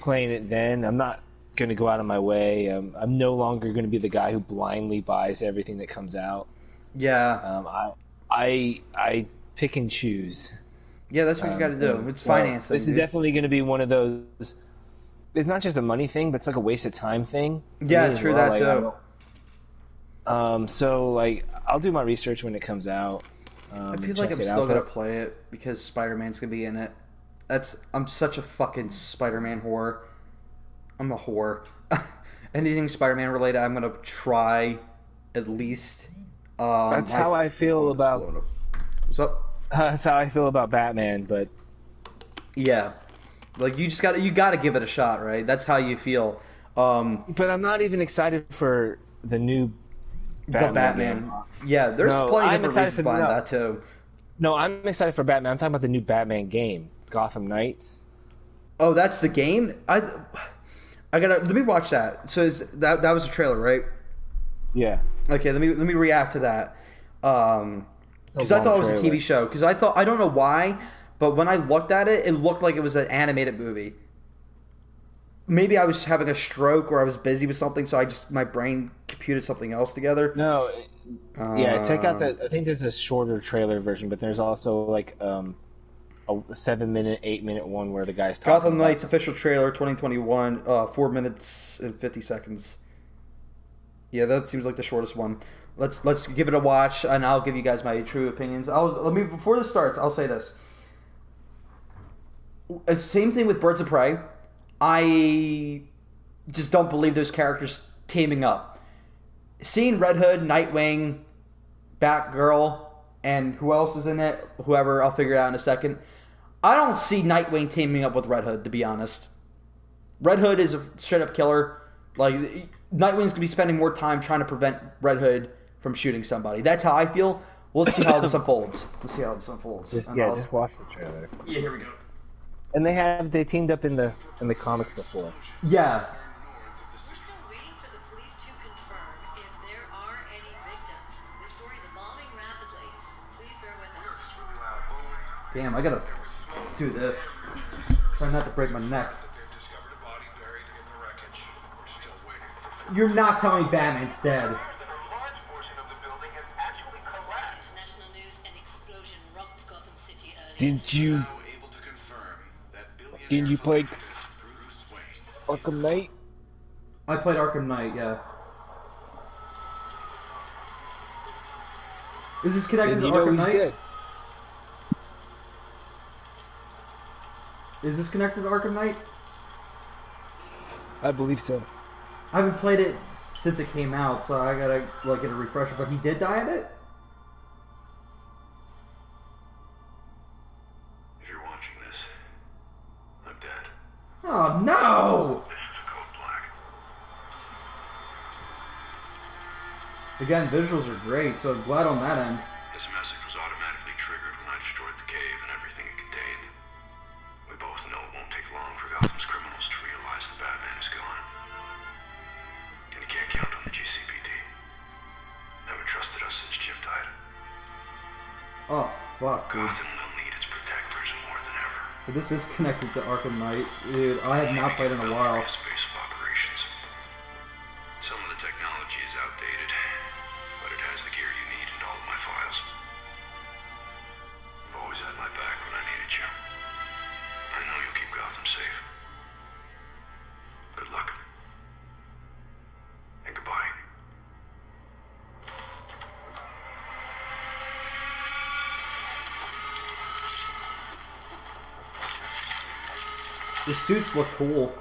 playing it then. I'm not going to go out of my way. I'm no longer going to be the guy who blindly buys everything that comes out. Yeah. I pick and choose. Yeah, that's what you got to do. It's financing. This is definitely going to be one of those. It's not just a money thing, but it's like a waste of time thing. Yeah, true that too. So like, I'll do my research when it comes out. I feel like I'm still gonna play it because Spider-Man's gonna be in it. I'm such a fucking Spider-Man whore. I'm a whore. Anything Spider-Man related, I'm gonna try at least. That's how I feel about. What's up? That's how I feel about Batman, but yeah, like you gotta give it a shot, right? That's how you feel. But I'm not even excited for the new Batman. Game. Yeah, there's plenty of different reasons behind that too. No, I'm excited for Batman. I'm talking about the new Batman game, Gotham Knights. Oh, that's the game. I gotta let me watch that. So that was a trailer, right? Yeah. Okay, let me react to that. Because I thought it was a TV show. Because I don't know why, but when I looked at it, it looked like it was an animated movie. Maybe I was having a stroke or I was busy with something, so my brain computed something else together. No, yeah, check out that. I think there's a shorter trailer version, but there's also like a 7-minute, 8-minute one where the guy's talking. Gotham Knights official trailer 2021, 4 minutes and 50 seconds. Yeah, that seems like the shortest one. Let's give it a watch, and I'll give you guys my true opinions. Before this starts, I'll say this. Same thing with Birds of Prey. I just don't believe those characters teaming up. Seeing Red Hood, Nightwing, Batgirl, and who else is in it? Whoever, I'll figure it out in a second. I don't see Nightwing teaming up with Red Hood, to be honest. Red Hood is a straight up killer. Like, Nightwing's gonna be spending more time trying to prevent Red Hood from shooting somebody. That's how I feel. Well, let's see how this unfolds. Let's see how this unfolds. Just watch the trailer. Yeah, here we go. And they teamed up in the comics before. Yeah. We're still waiting for the police to confirm if there are any victims. This story is evolving rapidly. Please bear with We heard us. this really loud boom. Damn, I gotta do this. Try not to break my neck. That they've discovered a body buried in the wreckage. We're still waiting for You're not telling me Batman's dead. International news: an explosion rocked Gotham City earlier. Didn't you now able to confirm that billionaire Didn't you play Bruce Wayne. Arkham Knight? I played Arkham Knight, yeah. Is this connected Then to you know Arkham he's Knight? good. Is this connected to Arkham Knight? I believe so. I haven't played it since it came out, so I gotta like get a refresher. But he did die in it? If you're watching this, I'm dead. Oh no! This is Code Black. Again, visuals are great, so glad on that end. This message was automatically triggered when I destroyed the cave and everything it contained. We both know it won't take long for Gotham's criminals to realize the Batman is gone. And you can't count on the GCPD. Haven't trusted us since Jim died. Oh, fuck, dude. Gotham will need its protectors more than ever. But this is connected to Arkham Knight. Dude, I have not played in a while. Space of operations. Some of the technology is outdated, but it has the gear you need and all of my files. You've always had my back when I needed you. I know you'll keep Gotham safe. Good luck. And goodbye. The suits look cool.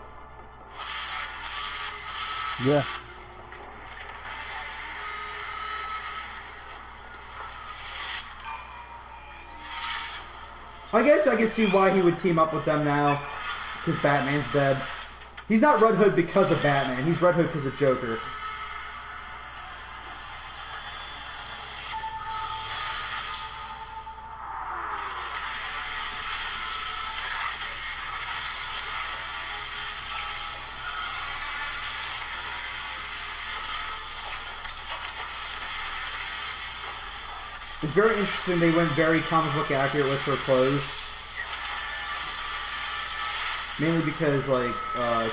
Yeah. I guess I can see why he would team up with them now, because Batman's dead. He's not Red Hood because of Batman. He's Red Hood because of Joker. It's very interesting they went very comic book accurate with her clothes. Mainly because, like,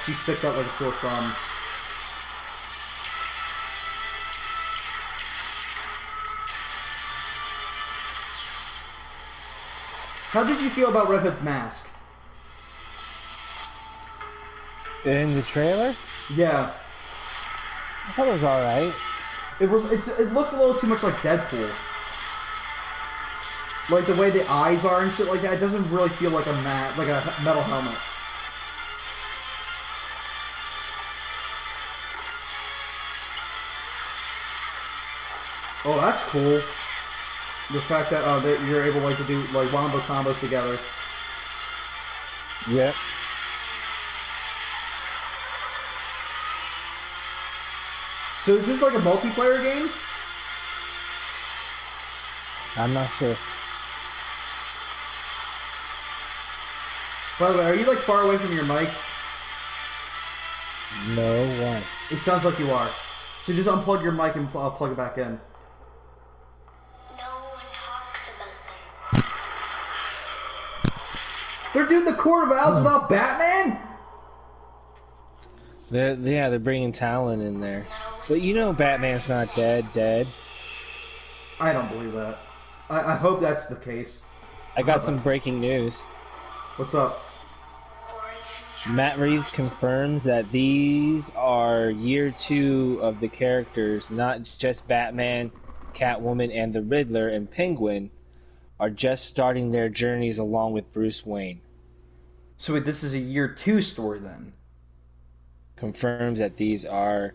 she sticks out like a sore thumb. How did you feel about Red Hood's mask? In the trailer? Yeah. I thought it was alright. It looks a little too much like Deadpool. Like the way the eyes are and shit like that, it doesn't really feel like a metal helmet. Oh, that's cool. The fact that that you're able like to do like wombo combos together. Yep. So is this like a multiplayer game? I'm not sure. By the way, are you like far away from your mic? No one. It sounds like you are. So just unplug your mic and plug it back in. No one talks about them. They're doing the Court of Owls without Batman? They're bringing Talon in there. But you know Batman's not dead. I don't believe that. I hope that's the case. I got some breaking news. What's up? Matt Reeves confirms that these are year 2 of the characters, not just Batman, Catwoman, and the Riddler and Penguin, are just starting their journeys along with Bruce Wayne. So wait, this is a year 2 story then. Confirms that these are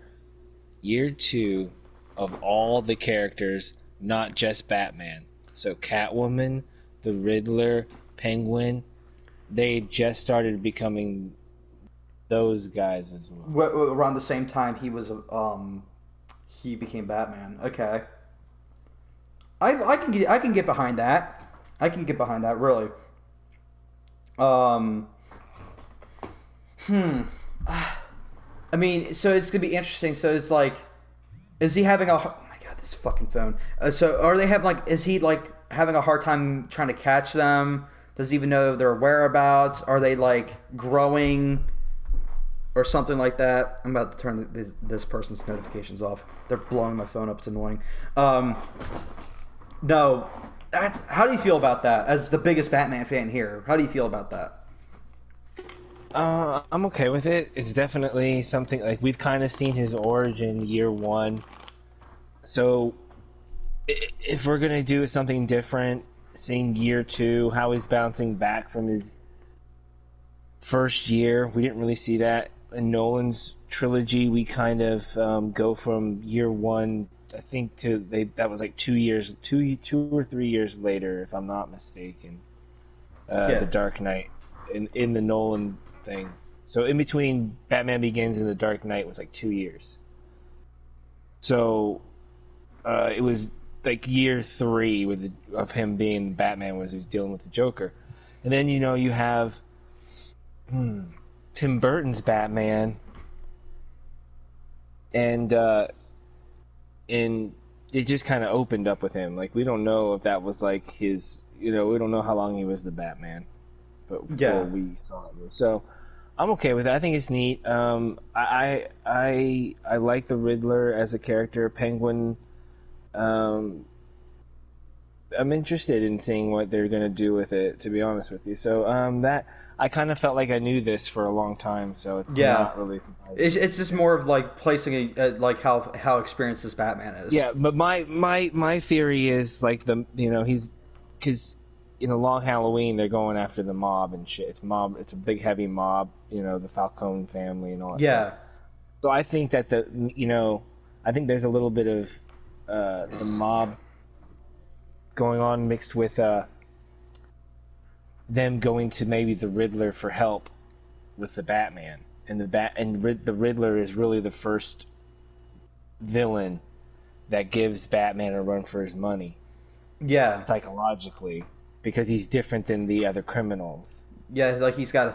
year 2 of all the characters, not just Batman. So Catwoman, the Riddler, Penguin, they just started becoming those guys as well. Around the same time he became Batman. Okay. I can get behind that. I can get behind that really. Um I mean, so it's gonna be interesting. So it's like, is he having a? Oh my god, this fucking phone. So are they having like? Is he like having a hard time trying to catch them? Does he even know their whereabouts? Are they like growing, or something like that? I'm about to turn this person's notifications off. They're blowing my phone up. It's annoying. No, how do you feel about that? As the biggest Batman fan here, how do you feel about that? I'm okay with it. It's definitely something like we've kind of seen his origin year 1. So if we're gonna do something different, seeing year 2, how he's bouncing back from his first year, we didn't really see that in Nolan's trilogy. We kind of go from year 1, I think, that was like 2 or 3 years later, if I'm not mistaken. The Dark Knight in the Nolan thing. So in between Batman Begins and The Dark Knight was like 2 years. So it was like year 3 of him being Batman was he was dealing with the Joker. And then you have Tim Burton's Batman, and it just kind of opened up with him. Like we don't know if that was like his, we don't know how long he was the Batman. But before we saw it. So I'm okay with it. I think it's neat. I like the Riddler as a character. Penguin. I'm interested in seeing what they're gonna do with it. To be honest with you, so that I kind of felt like I knew this for a long time. So it's not really surprising. It's just more of like placing like how experienced this Batman is. Yeah, but my theory is like he's because. In a Long Halloween, they're going after the mob and shit. It's a big, heavy mob. The Falcone family and all that. Yeah. Stuff. So I think that I think there's a little bit of the mob going on mixed with them going to maybe the Riddler for help with the Batman, and the Riddler is really the first villain that gives Batman a run for his money. Yeah. Psychologically. Because he's different than the other criminals. Yeah, like he's got a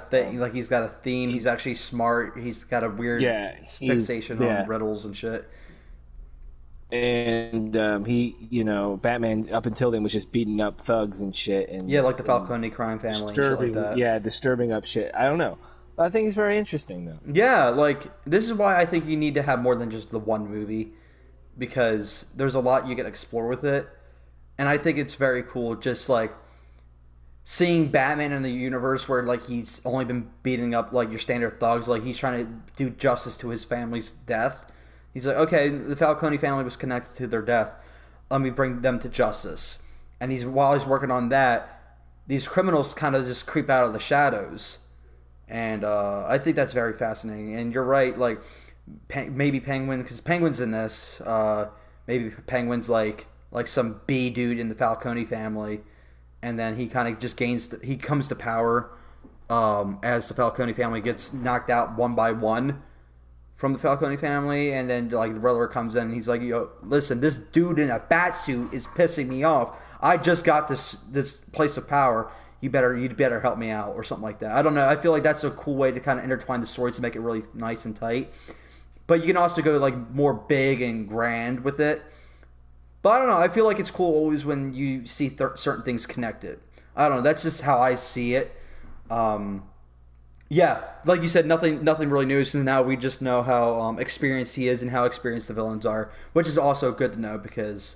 theme. He's actually smart. He's got a weird fixation on riddles and shit. And Batman up until then was just beating up thugs and shit. And like the Falcone crime family and shit like that. Yeah, disturbing up shit. I don't know. I think it's very interesting though. Yeah, like this is why I think you need to have more than just the one movie, because there's a lot you can explore with it, and I think it's very cool. Just like seeing Batman in the universe where like he's only been beating up like your standard thugs, like he's trying to do justice to his family's death. He's like, okay, the Falcone family was connected to their death. Let me bring them to justice. And while he's working on that, these criminals kind of just creep out of the shadows, and I think that's very fascinating. And you're right, like maybe Penguin, because Penguin's in this. Maybe Penguin's like some B dude in the Falcone family. And then he kind of just he comes to power as the Falcone family gets knocked out one by one from the Falcone family. And then like the brother comes in and he's like, yo, listen, this dude in a bat suit is pissing me off. I just got this place of power. You'd better help me out or something like that. I don't know. I feel like that's a cool way to kind of intertwine the stories to make it really nice and tight. But you can also go like more big and grand with it. But I don't know. I feel like it's cool always when you see certain things connected. I don't know. That's just how I see it. Yeah, like you said, nothing really new. So now we just know how experienced he is and how experienced the villains are, which is also good to know because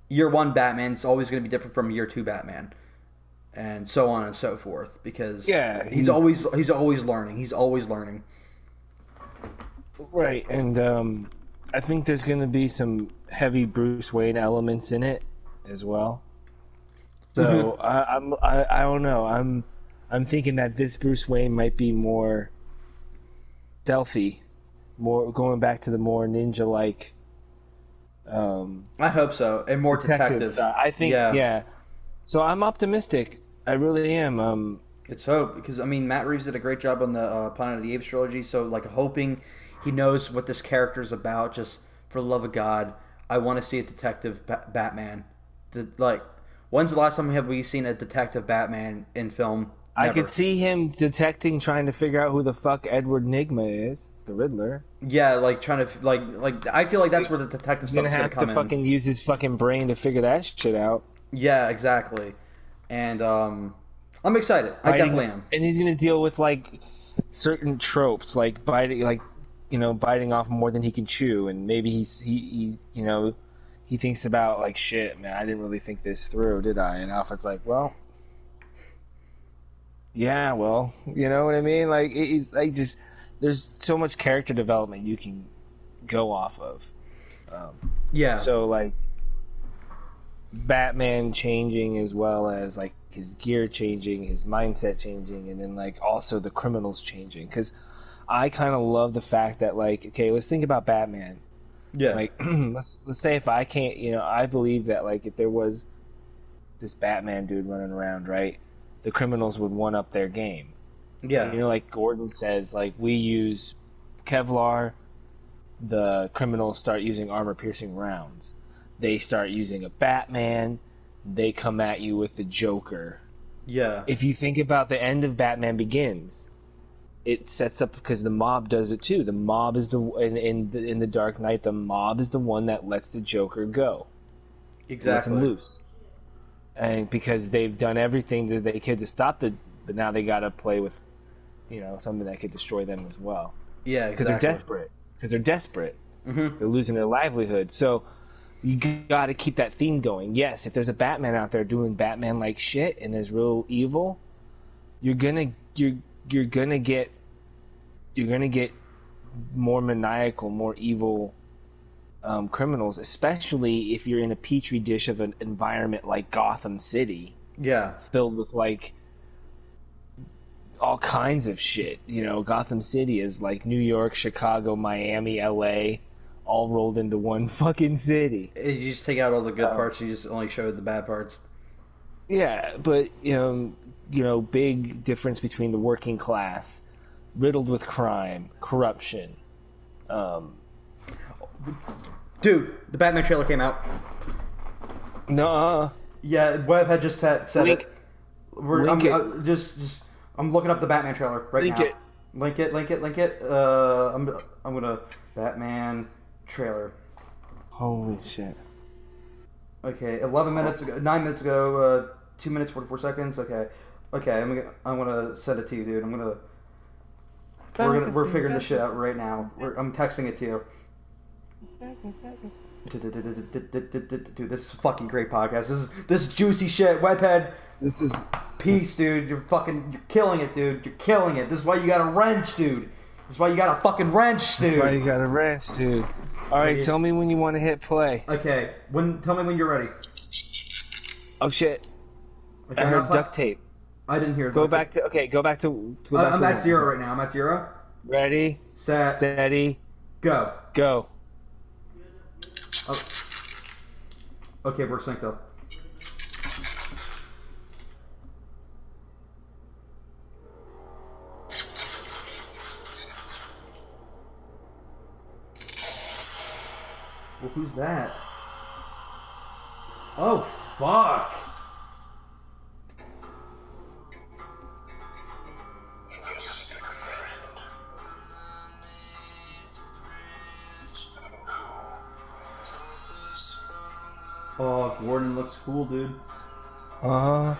year 1 Batman is always going to be different from year 2 Batman, and so on and so forth. Because he's always learning. He's always learning. Right, and I think there's going to be some heavy Bruce Wayne elements in it as well. So I don't know. I'm I'm thinking that this Bruce Wayne might be more stealthy, more going back to the more ninja-like I hope so, and more detective. style. I think, Yeah, yeah. So I'm optimistic. I really am. it's hope because I mean Matt Reeves did a great job on the Planet of the Apes trilogy. So like hoping he knows what this character is about. Just for the love of God, I want to see a detective Batman. Like, when's the last time have we seen a detective Batman in film? I Never. could see him detecting, trying to figure out who the fuck Edward Nygma is, the Riddler. Yeah, like trying to like I feel like that's where the detective He's gonna stuff's gonna have come to in. fucking use his fucking brain to figure that shit out. Yeah, exactly. And I'm excited. I definitely am. And he's gonna deal with like certain tropes, like biting, like biting off more than he can chew, and maybe he thinks about like shit, man. I didn't really think this through, did I? And Alfred's like, well, yeah, well, you know what I mean? Like it's like just there's so much character development you can go off of. Yeah. So like Batman changing as well as like his gear changing, his mindset changing, and then like also the criminals changing. Because I kind of love the fact that like, okay, let's think about Batman. Yeah. Like let's say if I can't, I believe that like if there was this Batman dude running around, right, the criminals would one up their game. Yeah. Like Gordon says, like we use Kevlar, the criminals start using armor-piercing rounds. They start using a Batman. They come at you with the Joker. Yeah. If you think about the end of Batman Begins, it sets up because the mob does it too. The mob is in the Dark Knight. The mob is the one that lets the Joker go. Exactly. Lets him loose. And because they've done everything that they could to stop but now they got to play with, something that could destroy them as well. Yeah, Because exactly. they're desperate. Mm-hmm. They're losing their livelihood. So you got to keep that theme going. Yes, if there's a Batman out there doing Batman like shit and there's real evil, you're gonna get more maniacal, more evil criminals, especially if you're in a petri dish of an environment like Gotham City. Yeah. Filled with like all kinds of shit. Gotham City is like New York, Chicago, Miami, LA, all rolled into one fucking city. You just take out all the good parts. You just only show the bad parts. Yeah, but big difference between the working class, riddled with crime, corruption. Dude, the Batman trailer came out. No. Yeah, Webb had just said Link it. it. I'm looking up the Batman trailer right Link now. it. Link it. I'm gonna Batman trailer. Holy shit. Okay, 11 minutes ago, 9 minutes ago, 2 minutes 44 seconds. Okay, I'm gonna send it to you, dude. We're figuring this shit out right now. I'm texting it to you. Dude, this is a fucking great podcast. This is juicy shit. Webhead. This is Peace, dude. You're killing it, dude. You're killing it. This is why you got a wrench, dude. This is why you got a fucking wrench, dude. That's why you got a wrench, dude. Alright, tell me when you want to hit play. Okay, tell me when you're ready. Oh shit. Okay, I heard duct tape. I didn't hear Go back to I'm at 0 right now. I'm at 0. Ready, Set, steady, go. go. Oh. Okay, we're synced up. Well, who's that? Oh, fuck. Oh, Gordon looks cool, dude. Oh.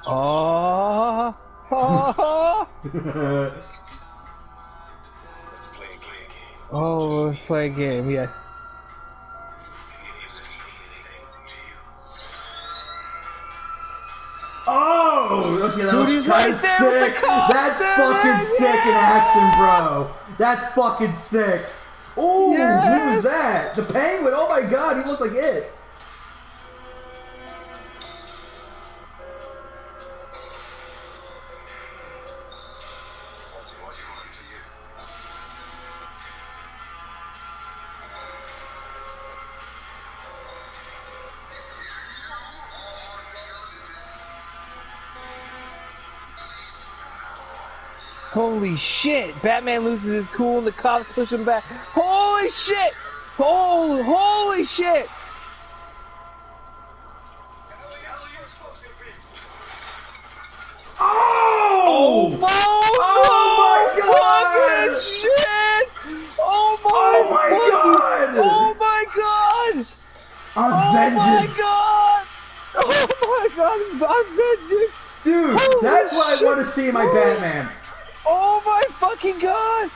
Oh. Oh, let's play a game, yes. Oh, okay, that Dude, looks he's kind of right there with sick. the car, That's dude, fucking sick in action, bro. That's fucking sick. Oh, Yes. who was that? The Penguin. Oh my god, he looked like it. Holy shit! Batman loses his cool and the cops push him back. Holy shit! Holy shit! Oh! Oh my God! Fucking shit! Oh my God! Oh my god! On Oh vengeance! my god! Oh my god! On vengeance! Dude, Holy that's what I shit. want to see in my Batman. Oh my fucking god!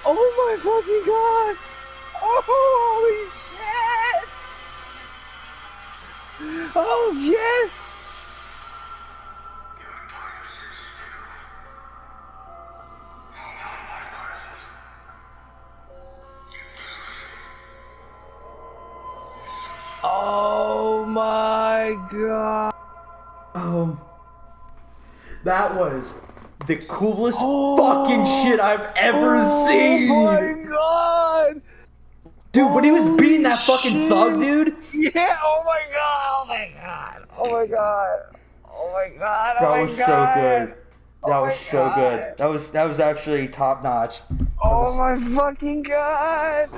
Oh my fucking god! Oh, holy shit! Oh yes! Oh my god! That was the coolest fucking shit I've ever seen. Oh my god! Dude, when he was beating that Holy fucking shit. thug, dude. Yeah, oh my god! Oh my god! Oh my god! Oh my god! Oh That my was god. so good. That Oh was my so God. good. That was actually top notch. Oh my fucking god!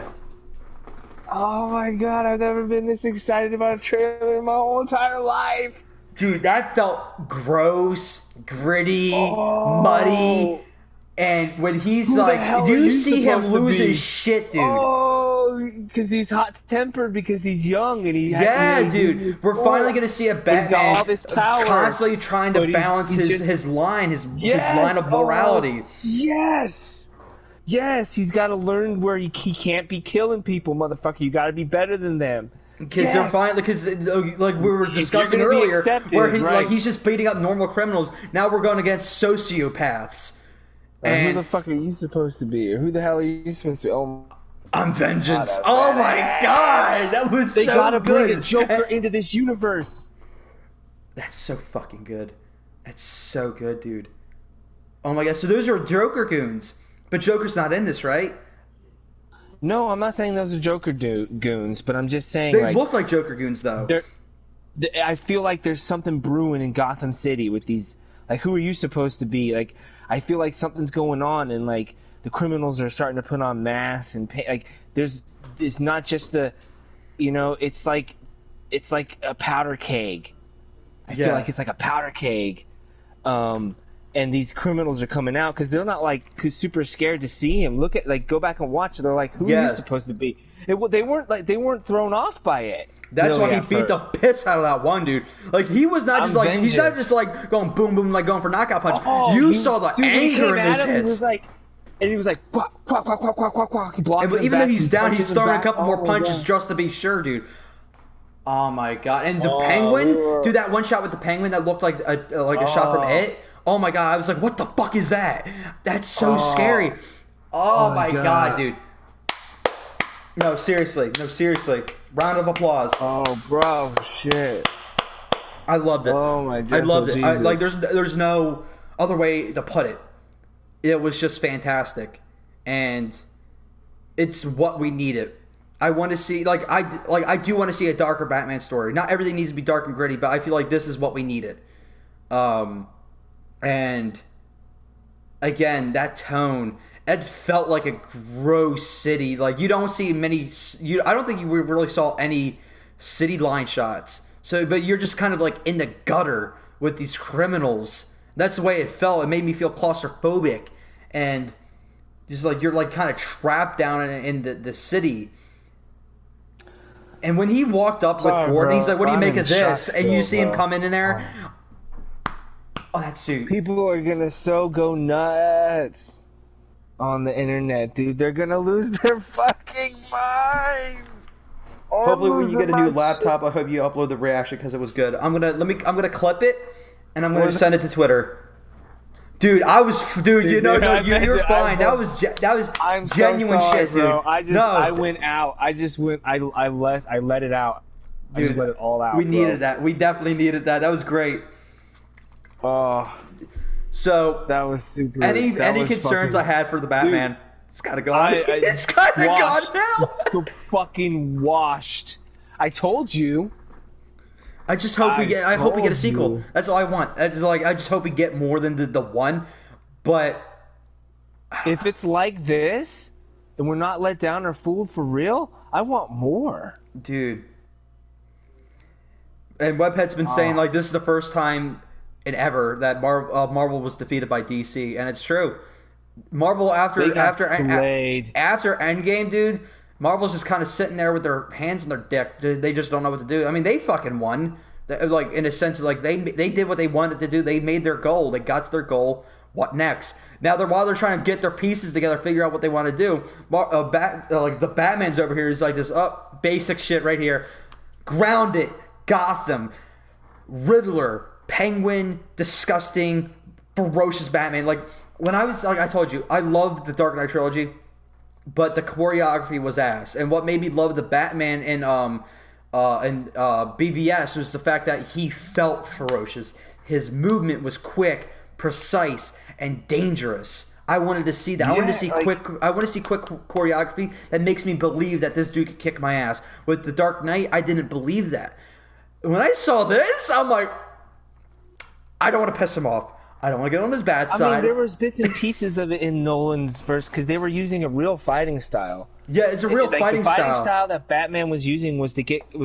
Oh my god, I've never been this excited about a trailer in my whole entire life! Dude, that felt gross, gritty, Oh. muddy. And when he's Who the like, hell do are you you see him supposed to lose be? his shit, dude? Oh, because he's hot-tempered because he's young and he... Yeah, he's dude. We're finally gonna see a Batman all this power, constantly trying but to he's- balance he's his just- line, his Yes! line of morality. Oh, yes! Yes, he's got to learn where he can't be killing people, motherfucker. You got to be better than them. Because they're finally, because like we were discussing you're gonna be earlier, accepted, where he, right. like he's just beating up normal criminals. Now we're going against sociopaths. Who And the fuck are you supposed to be? Or who the hell are you supposed to be? Oh, I'm vengeance. God, Oh my god, that was they so gotta good. bring a Joker And- into this universe. That's so fucking good. That's so good, dude. Oh my god, so those are Joker goons, but Joker's not in this, right? No, I'm not saying those are Joker goons, but I'm just saying They like look like Joker goons, though. I feel like there's something brewing in Gotham City with these. Like, who are you supposed to be? Like, I feel like something's going on, and like the criminals are starting to put on masks and like it's not just the, you know, it's like a powder keg. I feel like it's like a powder keg. And these criminals are coming out because they're not like super scared to see him. Look at go back and watch. They're like, who are you supposed to be? They weren't thrown off by it. That's really why he beat the piss out of that one dude. Like he was not just like he's not just like going boom boom like going for knockout punch. You saw the anger in his hits. He was like quack quack quack quack quack quack quack. But even though he's down, he's throwing a couple more punches God. just to be sure, dude. Oh my god! And the penguin, dude, that one shot with the penguin that looked like a shot from It. Oh my god! I was like, what the fuck is that? That's so scary. Oh my god, dude. No, seriously. Round of applause. Oh, bro, shit. I loved it. Oh my god. I loved it. Like there's no other way to put it. It was just fantastic, and it's what we needed. I want to see I do want to see a darker Batman story. Not everything needs to be dark and gritty, but I feel like this is what we needed. And again, that tone, it felt like a gross city. Like you don't see many. I don't think you really saw any city line shots. So, but you're just kind of like in the gutter with these criminals. That's the way it felt. It made me feel claustrophobic, and just like you're like kind of trapped down in the city. And when he walked up with Gordon, he's like, "What do you make of this?" And you see him come in there. Oh, that suit. People are gonna go nuts on the internet, dude. They're gonna lose their fucking mind. Hopefully, when you get a new laptop, I hope you upload the reaction because it was good. I'm gonna clip it and I'm gonna send it to Twitter. Dude, you're fine. That was genuine shit, dude. Bro. I went out. I let it out. I just let it all out. We needed that. We definitely needed that. That was great. Oh, so that was super. Any concerns I had for the Batman? Dude, it's gotta go on. It's gotta go on now. So fucking washed. I told you. I just hope we get. I hope we get a sequel. That's all I want. I just hope we get more than the one. But if it's like this, and we're not let down or fooled for real, I want more. Dude. And Webhead's been saying like this is the first time in ever that Marvel was defeated by DC, and it's true. Marvel after Endgame, dude, Marvel's just kind of sitting there with their hands on their dick. They just don't know what to do. I mean, they fucking won. Like in a sense, like they did what they wanted to do. They made their goal. They got to their goal. What next? Now while they're trying to get their pieces together, figure out what they want to do. Like the Batman's over here is like this basic shit right here. Grounded, Gotham, Riddler, Penguin, disgusting, ferocious Batman. Like when I was like I told you, I loved the Dark Knight trilogy, but the choreography was ass. And what made me love the Batman in BVS was the fact that he felt ferocious. His movement was quick, precise, and dangerous. I wanted to see that. I wanted to see quick choreography that makes me believe that this dude could kick my ass. With the Dark Knight, I didn't believe that. When I saw this, I'm like, I don't want to piss him off. I don't want to get on his bad side. I mean, there was bits and pieces of it in Nolan's first because they were using a real fighting style. Yeah, it's a real fighting style. The fighting style that Batman was using was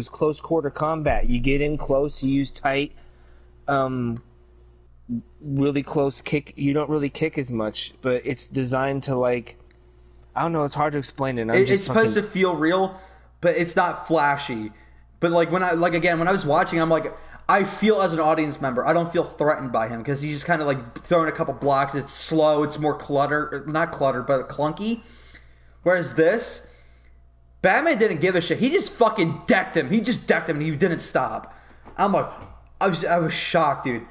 close quarter combat. You get in close, you use tight, really close kick. You don't really kick as much, but it's designed to like, I don't know. It's hard to explain it. It's supposed to feel real, but it's not flashy. But like when I was watching, I'm like, I feel as an audience member, I don't feel threatened by him because he's just kind of like throwing a couple blocks. It's slow. It's more not cluttered, but clunky. Whereas this, Batman didn't give a shit. He just fucking decked him. He just decked him and he didn't stop. I'm like, I was shocked, dude.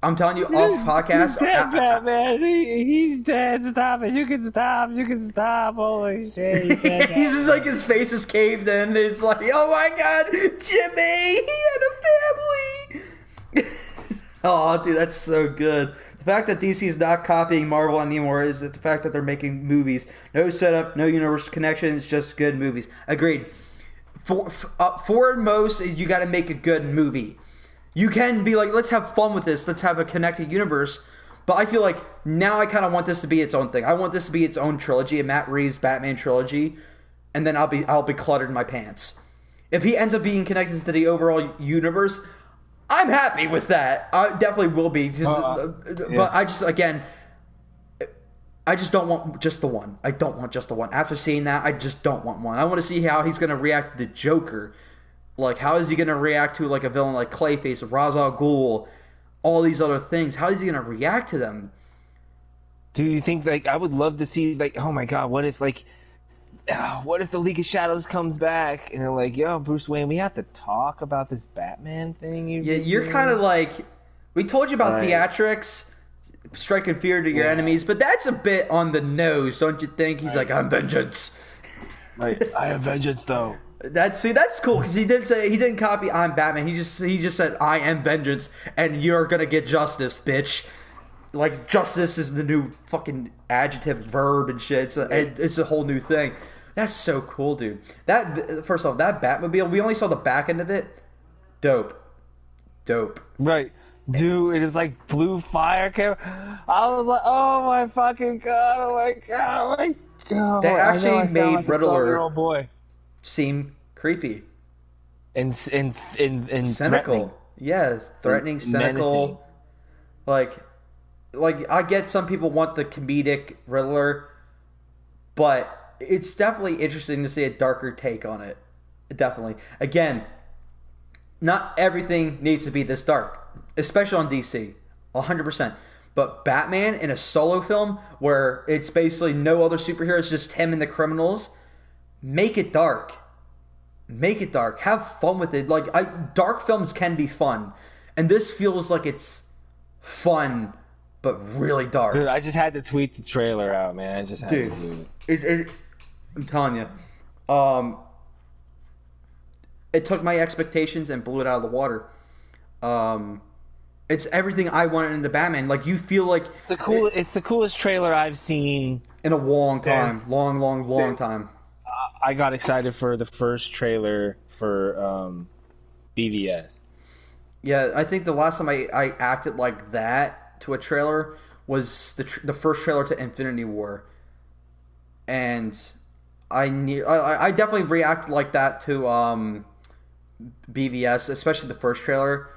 I'm telling you, off podcast. He's dead, Batman. He's dead. Stop it. You can stop. You can stop. Holy shit. He's dead, he's just like, his face is caved in. It's like, oh my god, Jimmy, he had a family. Oh, dude, that's so good. The fact that DC is not copying Marvel anymore is the fact that they're making movies. No setup, no universe connections, just good movies. Agreed. Foremost, you got to make a good movie. You can be like, let's have fun with this. Let's have a connected universe. But I feel like now I kind of want this to be its own thing. I want this to be its own trilogy, a Matt Reeves Batman trilogy, and then I'll be cluttered in my pants. If he ends up being connected to the overall universe, I'm happy with that. I definitely will be. But I just don't want just the one. I don't want just the one. After seeing that, I just don't want one. I want to see how he's going to react to the Joker. Like, how is he going to react to, like, a villain like Clayface, Ra's al Ghul, all these other things? How is he going to react to them? Do you think, like, I would love to see, like, oh my god, what if the League of Shadows comes back and they're like, yo, Bruce Wayne, we have to talk about this Batman thing? You're kind of like, we told you about theatrics, striking fear to your enemies, but that's a bit on the nose, don't you think? He's like, I'm vengeance. Like, I have vengeance, though. That's cool because he didn't copy I'm Batman. He just said I am vengeance and you're gonna get justice, bitch. Like, justice is the new fucking adjective, verb, and shit. It's a whole new thing. That's so cool, dude. First off, that Batmobile, we only saw the back end of it. Dope. Right. Dude, it is like blue fire camera. I was like, oh my fucking god, oh my god, oh my god. They actually made like Riddler boy. Seem creepy. And cynical. Yes, threatening, cynical. Menacing. Like I get some people want the comedic Riddler, but it's definitely interesting to see a darker take on it. Definitely. Again, not everything needs to be this dark, especially on DC. 100%. But Batman in a solo film where it's basically no other superheroes, just him and the criminals, make it dark. Make it dark. Have fun with it. Like, dark films can be fun. And this feels like it's fun, but really dark. Dude, I just had to tweet the trailer out, man. I just had to do it. I'm telling you. It took my expectations and blew it out of the water. It's everything I wanted in the Batman. Like, you feel like... It's the coolest trailer I've seen... in a long time. Long time. I got excited for the first trailer for BVS. Yeah, I think the last time I acted like that to a trailer was the first trailer to Infinity War. and I definitely reacted like that to BVS, especially the first trailer.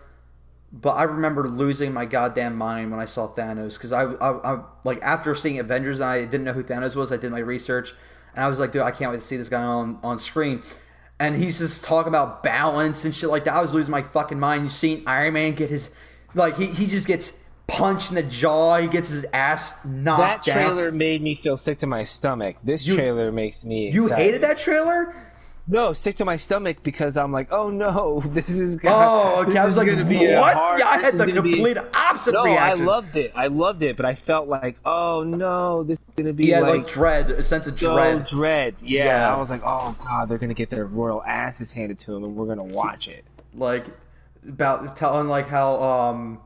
But I remember losing my goddamn mind when I saw Thanos because I like after seeing Avengers and I didn't know who Thanos was. I did my research and I was like, dude, I can't wait to see this guy on screen. And he's just talking about balance and shit like that. I was losing my fucking mind. You seen Iron Man get his like he just gets punched in the jaw. He gets his ass knocked That down. trailer made me feel sick to my stomach. This trailer makes me You excited. hated that trailer? No, sick to my stomach because I'm like, oh no, this is Oh, okay. I was like, gonna be a what? hard- Yeah, I this had is the gonna be- complete opposite No, reaction. I loved it, but I felt like, oh no, this is gonna be Yeah, like dread, a sense of so dread. Yeah, I was like, oh god, they're gonna get their royal asses handed to them, and we're gonna watch it. Like about telling like how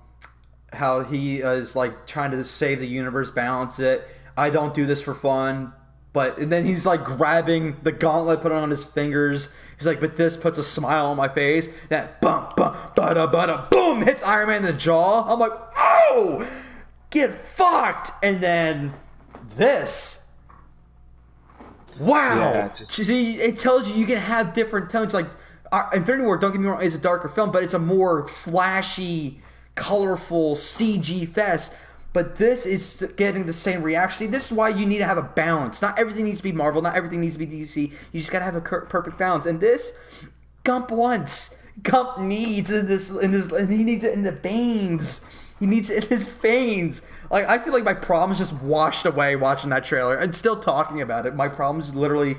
he is like trying to save the universe, balance it. I don't do this for fun. But and then he's like grabbing the gauntlet, put it on his fingers. He's like, but this puts a smile on my face. That bum bum bada bada boom hits Iron Man in the jaw. I'm like, oh, get fucked. And then this, wow. Yeah, See, it tells you can have different tones. Like Infinity War, don't get me wrong, is a darker film, but it's a more flashy, colorful CG fest. But this is getting the same reaction. See, this is why you need to have a balance. Not everything needs to be Marvel. Not everything needs to be DC. You just gotta have a perfect balance. And this, Gump wants, Gump needs and he needs it in the veins. He needs it in his veins. Like I feel like my problems just washed away watching that trailer and still talking about it. My problems literally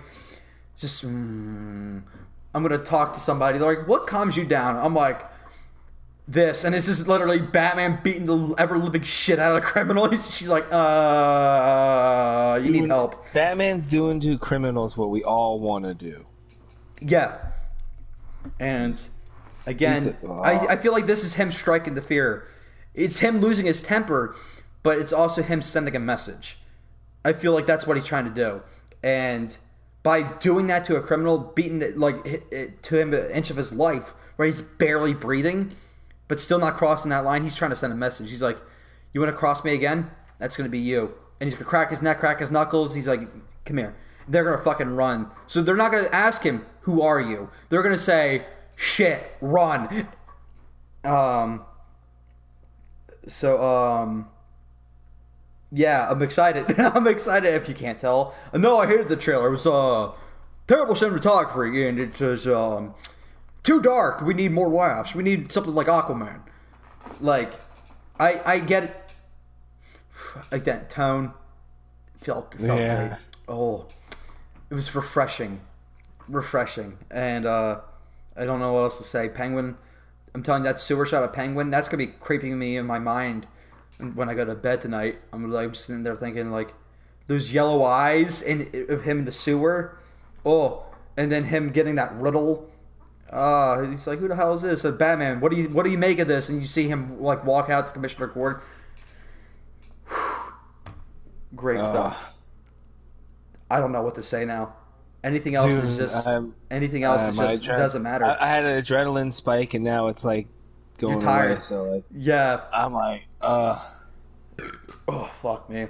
just. I'm gonna talk to somebody. They're like, "What calms you down?" I'm like. This and this is literally Batman beating the ever living shit out of the criminal. She's like, you need help. Batman's doing to criminals what we all want to do. Yeah. And again, I feel like this is him striking the fear. It's him losing his temper, but it's also him sending a message. I feel like that's what he's trying to do. And by doing that to a criminal, beating it, like to him an inch of his life, where he's barely breathing. But still not crossing that line. He's trying to send a message. He's like, you want to cross me again? That's going to be you. And he's going to crack his neck, crack his knuckles. He's like, come here. They're going to fucking run. So they're not going to ask him, who are you? They're going to say, shit, run. Yeah, I'm excited. I'm excited if you can't tell. No, I hated the trailer. It was terrible cinematography, and it was too dark. We need more laughs. We need something like Aquaman. Like, I get it. Like that tone felt Yeah. great. Oh, it was refreshing, and I don't know what else to say. Penguin, I'm telling you, that sewer shot of Penguin, that's gonna be creeping me in my mind when I go to bed tonight. I'm like sitting there thinking like those yellow eyes of him in the sewer. Oh, and then him getting that riddle. He's like, who the hell is this? Batman. What do you make of this? And you see him like walk out to Commissioner Gordon. Great stuff. I don't know what to say now. Anything else is just doesn't matter. I had an adrenaline spike, and now it's like going You're tired. away. So like, Yeah. I'm like, Oh fuck me.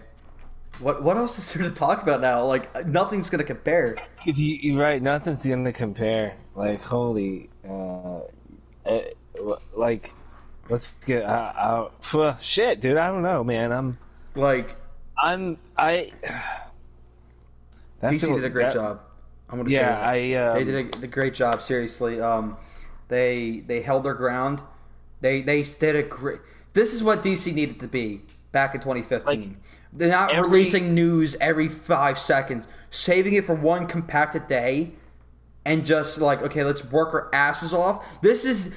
What else is there to talk about now? Like nothing's gonna compare. if you're right, nothing's gonna compare. Like, holy, like, let's get shit, dude. I don't know, man. Like I. DC did a great job. I'm gonna say that. They did a great job. Seriously, they held their ground. They did a great. This is what DC needed to be back in 2015. Like, they're not releasing news every 5 seconds, saving it for one compacted day, and just like, okay, let's work our asses off. This is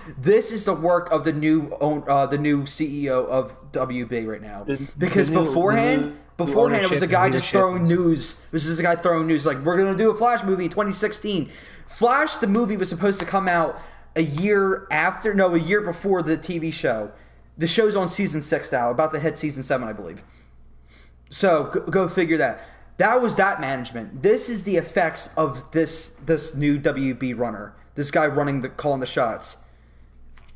the work of the new CEO of WB right now. Because beforehand, it was a guy just throwing news. This is a guy throwing news like, we're gonna do a Flash movie in 2016. Flash the movie was supposed to come out a year before the TV show. The show's on season 6 now, about to hit season 7, I believe. So go figure that. That was that management. This is the effects of this new WB runner. This guy calling the shots.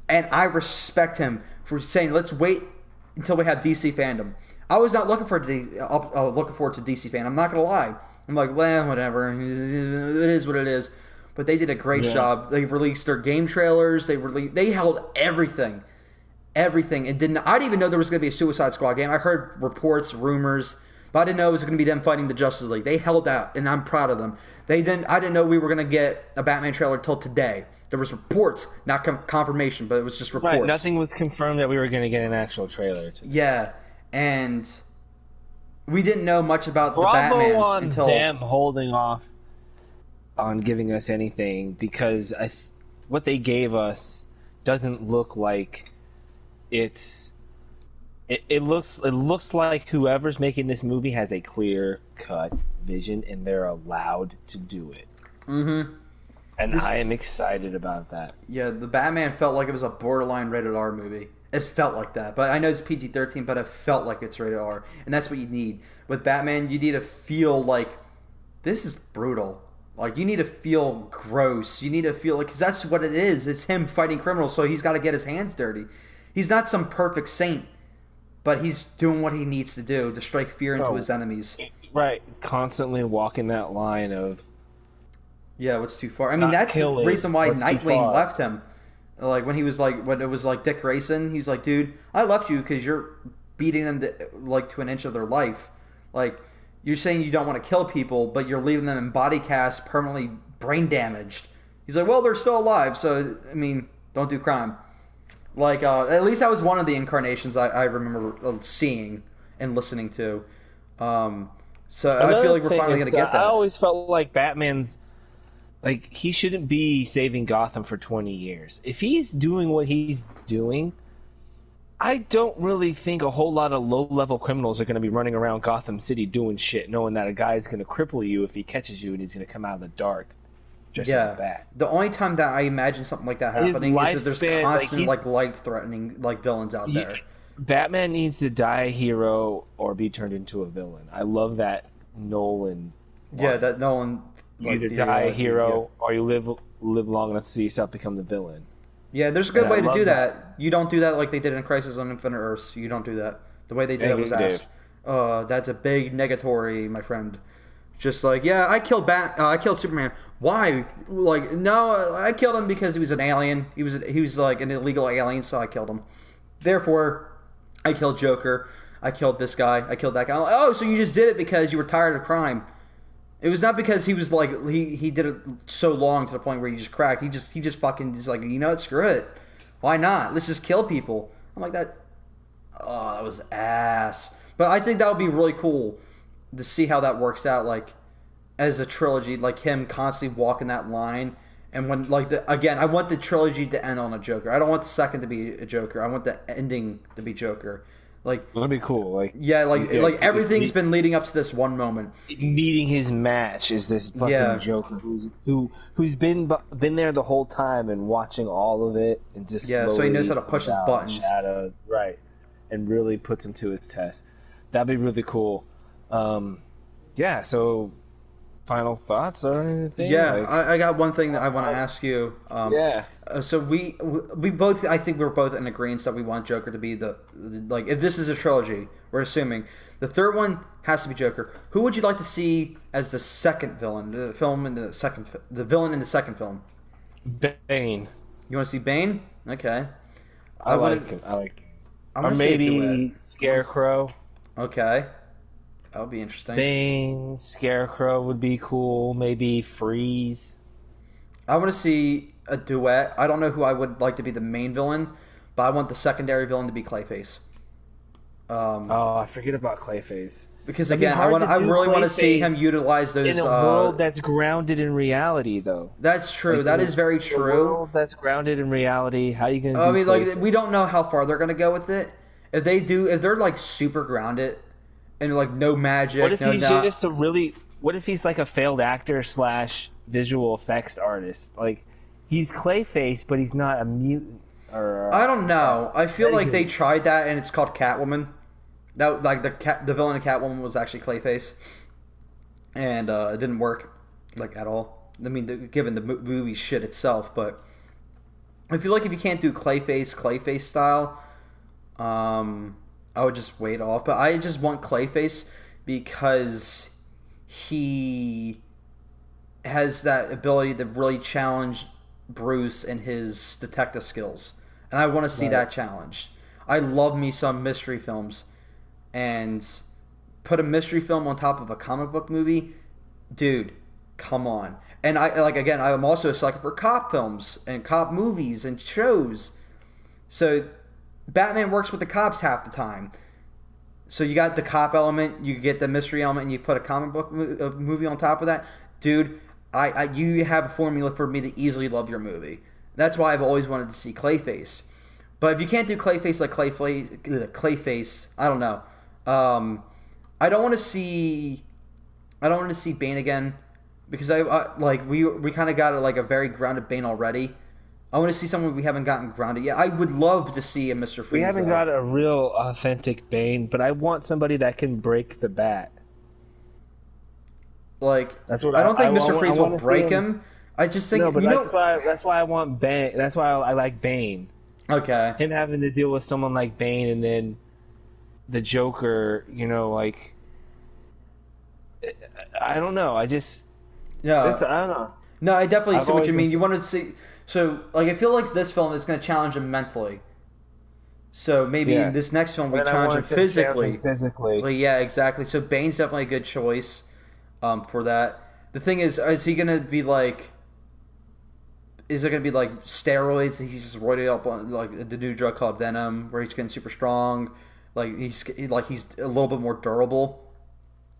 And I respect him for saying, let's wait until we have DC fandom. I was not looking forward to DC fan. I'm not gonna lie. I'm like, well, whatever. It is what it is. But they did a great Yeah. job. They released their game trailers. They held everything, and didn't. I didn't even know there was going to be a Suicide Squad game. I heard reports, rumors, but I didn't know it was going to be them fighting the Justice League. They held out, and I'm proud of them. They didn't. I didn't know we were going to get a Batman trailer till today. There was reports, not confirmation, but it was just reports. Right, nothing was confirmed that we were going to get an actual trailer today. Yeah, and we didn't know much about the Bravo Batman on until them holding off on giving us anything, because what they gave us doesn't look like it's. It looks like whoever's making this movie has a clear cut vision, and they're allowed to do it. Mm-hmm. And I am excited about that. Yeah, the Batman felt like it was a borderline rated R movie. It felt like that. But I know it's PG-13, but it felt like it's rated R. And that's what you need. With Batman, you need to feel like this is brutal. Like, you need to feel gross. You need to feel like, because that's what it is. It's him fighting criminals, so he's got to get his hands dirty. He's not some perfect saint, but he's doing what he needs to do to strike fear into his enemies. Right, constantly walking that line of, yeah, what's too far? I mean, that's the reason why Nightwing left him. Like, when it was like Dick Grayson, he's like, dude, I left you because you're beating them to an inch of their life. Like, you're saying you don't want to kill people, but you're leaving them in body casts, permanently brain damaged. He's like, well, they're still alive, so, I mean, don't do crime. Like, at least that was one of the incarnations I remember seeing and listening to. So I feel like we're finally going to get that. I always felt like Batman's, like, he shouldn't be saving Gotham for 20 years. If he's doing what he's doing, I don't really think a whole lot of low-level criminals are going to be running around Gotham City doing shit, knowing that a guy is going to cripple you if he catches you and he's going to come out of the dark just as a bat. The only time that I imagine something like that happening is if there's constant, life-threatening, villains out there. Batman needs to die a hero or be turned into a villain. I love that Nolan. Yeah, that Nolan. You either die a hero or you live long enough to see yourself become the villain. Yeah, there's a good way to do that. You don't do that like they did in Crisis on Infinite Earths. You don't do that. The way they did it was ass. That's a big negatory, my friend. Just like, yeah, I killed Superman. Why? Like, no, I killed him because he was an alien. He was like an illegal alien, so I killed him. Therefore, I killed Joker. I killed this guy. I killed that guy. Like, oh, so you just did it because you were tired of crime. It was not because he was like he did it so long to the point where he just cracked. He just fucking just like, you know what, screw it. Why not? Let's just kill people. I'm like, that was ass. But I think that would be really cool to see how that works out, like as a trilogy, like him constantly walking that line. And when I want the trilogy to end on a Joker. I don't want the second to be a Joker. I want the ending to be Joker. Like, that'd be cool. Like, yeah, like everything's been leading up to this one moment. Meeting his match is this fucking Joker who's been there the whole time and watching all of it and just so he knows how to push his buttons, right, and really puts him to his test. That'd be really cool. So final thoughts or anything? Yeah, I got one thing that I want to ask you. So we both, I think we're both in agreement that we want Joker to be the if this is a trilogy, we're assuming the third one has to be Joker. Who would you like to see as the second villain? The villain in the second film. Bane. You want to see Bane? Okay. I like him. Or maybe Scarecrow. Okay. That would be interesting. Bane, Scarecrow would be cool. Maybe Freeze. I want to see a duet. I don't know who I would like to be the main villain, but I want the secondary villain to be Clayface. I forget about Clayface. Because again, I really want to see him utilize those. In a world that's grounded in reality, though. That's true. Like, that is very true. A world that's grounded in reality. How are you going to? I mean, like, we don't know how far they're going to go with it. If they're like super grounded and like no magic. What if What if he's like a failed actor / visual effects artist? Like, he's Clayface, but he's not a mutant. Or I don't know. I feel like they tried that, and it's called Catwoman. That the villain of Catwoman was actually Clayface, and it didn't work like at all. I mean, given the movie shit itself, but I feel like if you can't do Clayface style, I would just wait off. But I just want Clayface because he has that ability to really challenge Bruce and his detective skills, and I want to see Right. that challenged. I love me some mystery films, and put a mystery film on top of a comic book movie, dude, come on. And I like again, I'm also a sucker for cop films and cop movies and shows. So Batman works with the cops half the time. So you got the cop element, you get the mystery element, and you put a comic book movie on top of that, dude. You have a formula for me to easily love your movie. That's why I've always wanted to see Clayface. But if you can't do Clayface like Clayface, I don't know. I don't want to see. I don't want to see Bane again because I like we kind of got like a very grounded Bane already. I want to see someone we haven't gotten grounded yet. I would love to see a Mr. Freeze. We haven't though. got a real authentic Bane, but I want somebody that can break the bat. Like That's what I don't think I Mr. Freeze will wanna see break him. I just think No, but you know. that's why I want Bane. That's why I like Bane. Okay. Him having to deal with someone like Bane, and then the Joker. You know, like I don't know. I don't know. No, I definitely I've see what always you mean. been- You want to see, so like I feel like this film is going to challenge him mentally. So maybe Yeah. in this next film we But I challenge want him to challenge physically. him physically. Well, yeah, exactly. So Bane's definitely a good choice for that. The thing is he going to be like? Is it going to be like steroids? He's just roided up on like the new drug called Venom, where he's getting super strong. He's a little bit more durable.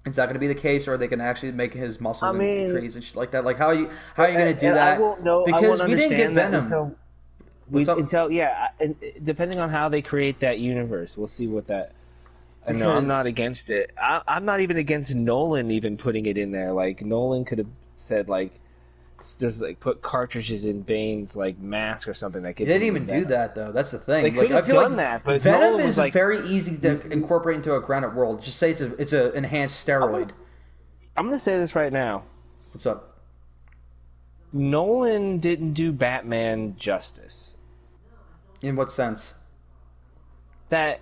Is that going to be the case, or are they going to actually make his muscles increase and shit like that? Like how are you going to do And that? I won't know. Because I won't we didn't get understand that Venom. until and depending on how they create that universe, we'll see what that. I know I'm Because- not against it. I'm not even against Nolan even putting it in there. Like Nolan could have said like just like put cartridges in Bane's like mask or something that They gets. didn't even do that though. That's the thing. They could have I feel done like that, but Venom Nolan was is like- very easy to incorporate into a grounded world. Just say it's a enhanced steroid. I'm gonna say this right now. What's up? Nolan didn't do Batman justice. In what sense? That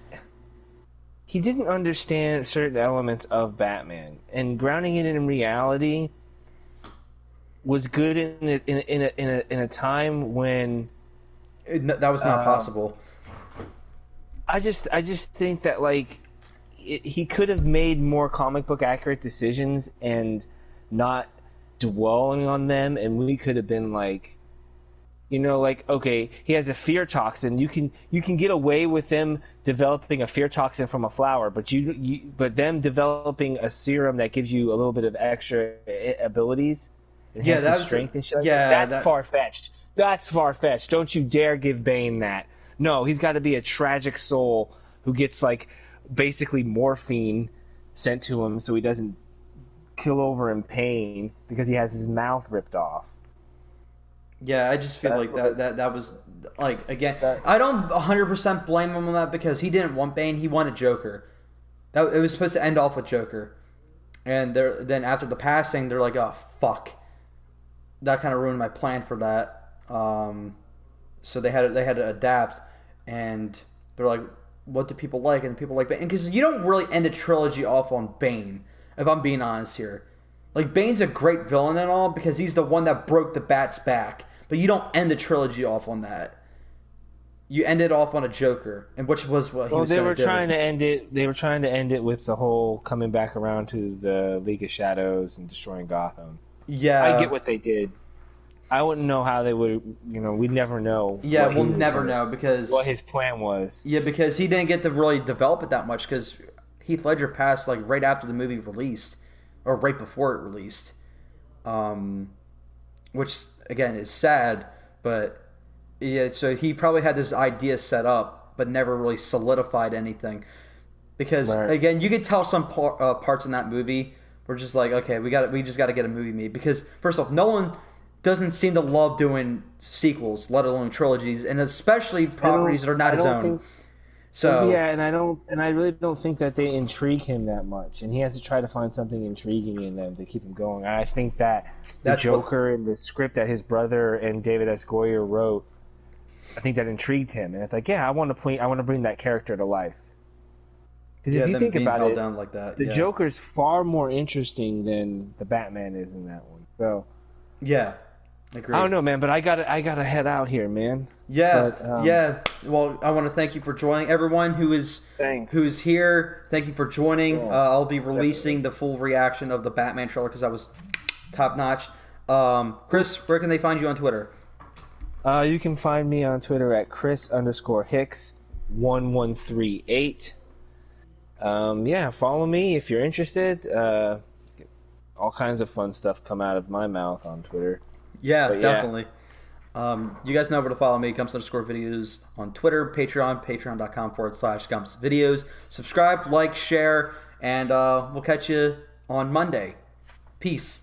he didn't understand certain elements of Batman, and grounding it in reality was good in a time when That was not possible. I just think that like he could have made more comic book accurate decisions and not dwelling on them, and we could have been like, you know, like, okay, he has a fear toxin. You can get away with them developing a fear toxin from a flower, but but them developing a serum that gives you a little bit of extra abilities, Yeah, that was strength and shit. Like yeah, that's far fetched. That's far fetched. Don't you dare give Bane that. No, he's got to be a tragic soul who gets like basically morphine sent to him so he doesn't kill over in pain because he has his mouth ripped off. Yeah, I just feel That's like that was like again. I don't 100% blame him on that because he didn't want Bane. He wanted Joker. It was supposed to end off with Joker, and then after the passing, they're like, oh fuck, that kind of ruined my plan for that. So they had to adapt, and they're like, what do people like? And people like Bane because you don't really end a trilogy off on Bane. If I'm being honest here. Like, Bane's a great villain and all because he's the one that broke the Bat's back. But you don't end the trilogy off on that. You end it off on a Joker, and which was what he was going to do. They were trying to end it with the whole coming back around to the League of Shadows and destroying Gotham. Yeah. I get what they did. I wouldn't know how they would, you know, we'd never know. Yeah, we'll never know because... what his plan was. Yeah, because he didn't get to really develop it that much because Heath Ledger passed, like, right after the movie released. Or right before it released. Which, again, is sad, but... Yeah, so he probably had this idea set up, but never really solidified anything. Because, again, you could tell some parts in that movie were just like, okay, we just got to get a movie made. Because, first off, Nolan doesn't seem to love doing sequels, let alone trilogies, and especially properties that are not his own. So yeah, and I really don't think that they intrigue him that much, and he has to try to find something intriguing in them to keep him going. I think that the Joker and the script that his brother and David S. Goyer wrote, I think that intrigued him, and it's like, yeah, I want to bring that character to life. Because Yeah, if you them think being about held it, down like that. the Yeah. Joker's far more interesting than the Batman is in that one. So Yeah. I Agreed. don't know, man, but I gotta head out here, man. Yeah, But, yeah. Well, I want to thank you for joining. Everyone Thanks. who is here, thank you for joining. Yeah, I'll be releasing the full reaction of the Batman trailer because that was top notch. Chris, where can they find you on Twitter? You can find me on Twitter at Chris_Hicks1138. Yeah, follow me if you're interested. All kinds of fun stuff come out of my mouth on Twitter. Yeah, But, definitely. You guys know where to follow me, Gumps_videos on Twitter, Patreon, patreon.com/Gumps videos. Subscribe, like, share, and we'll catch you on Monday. Peace.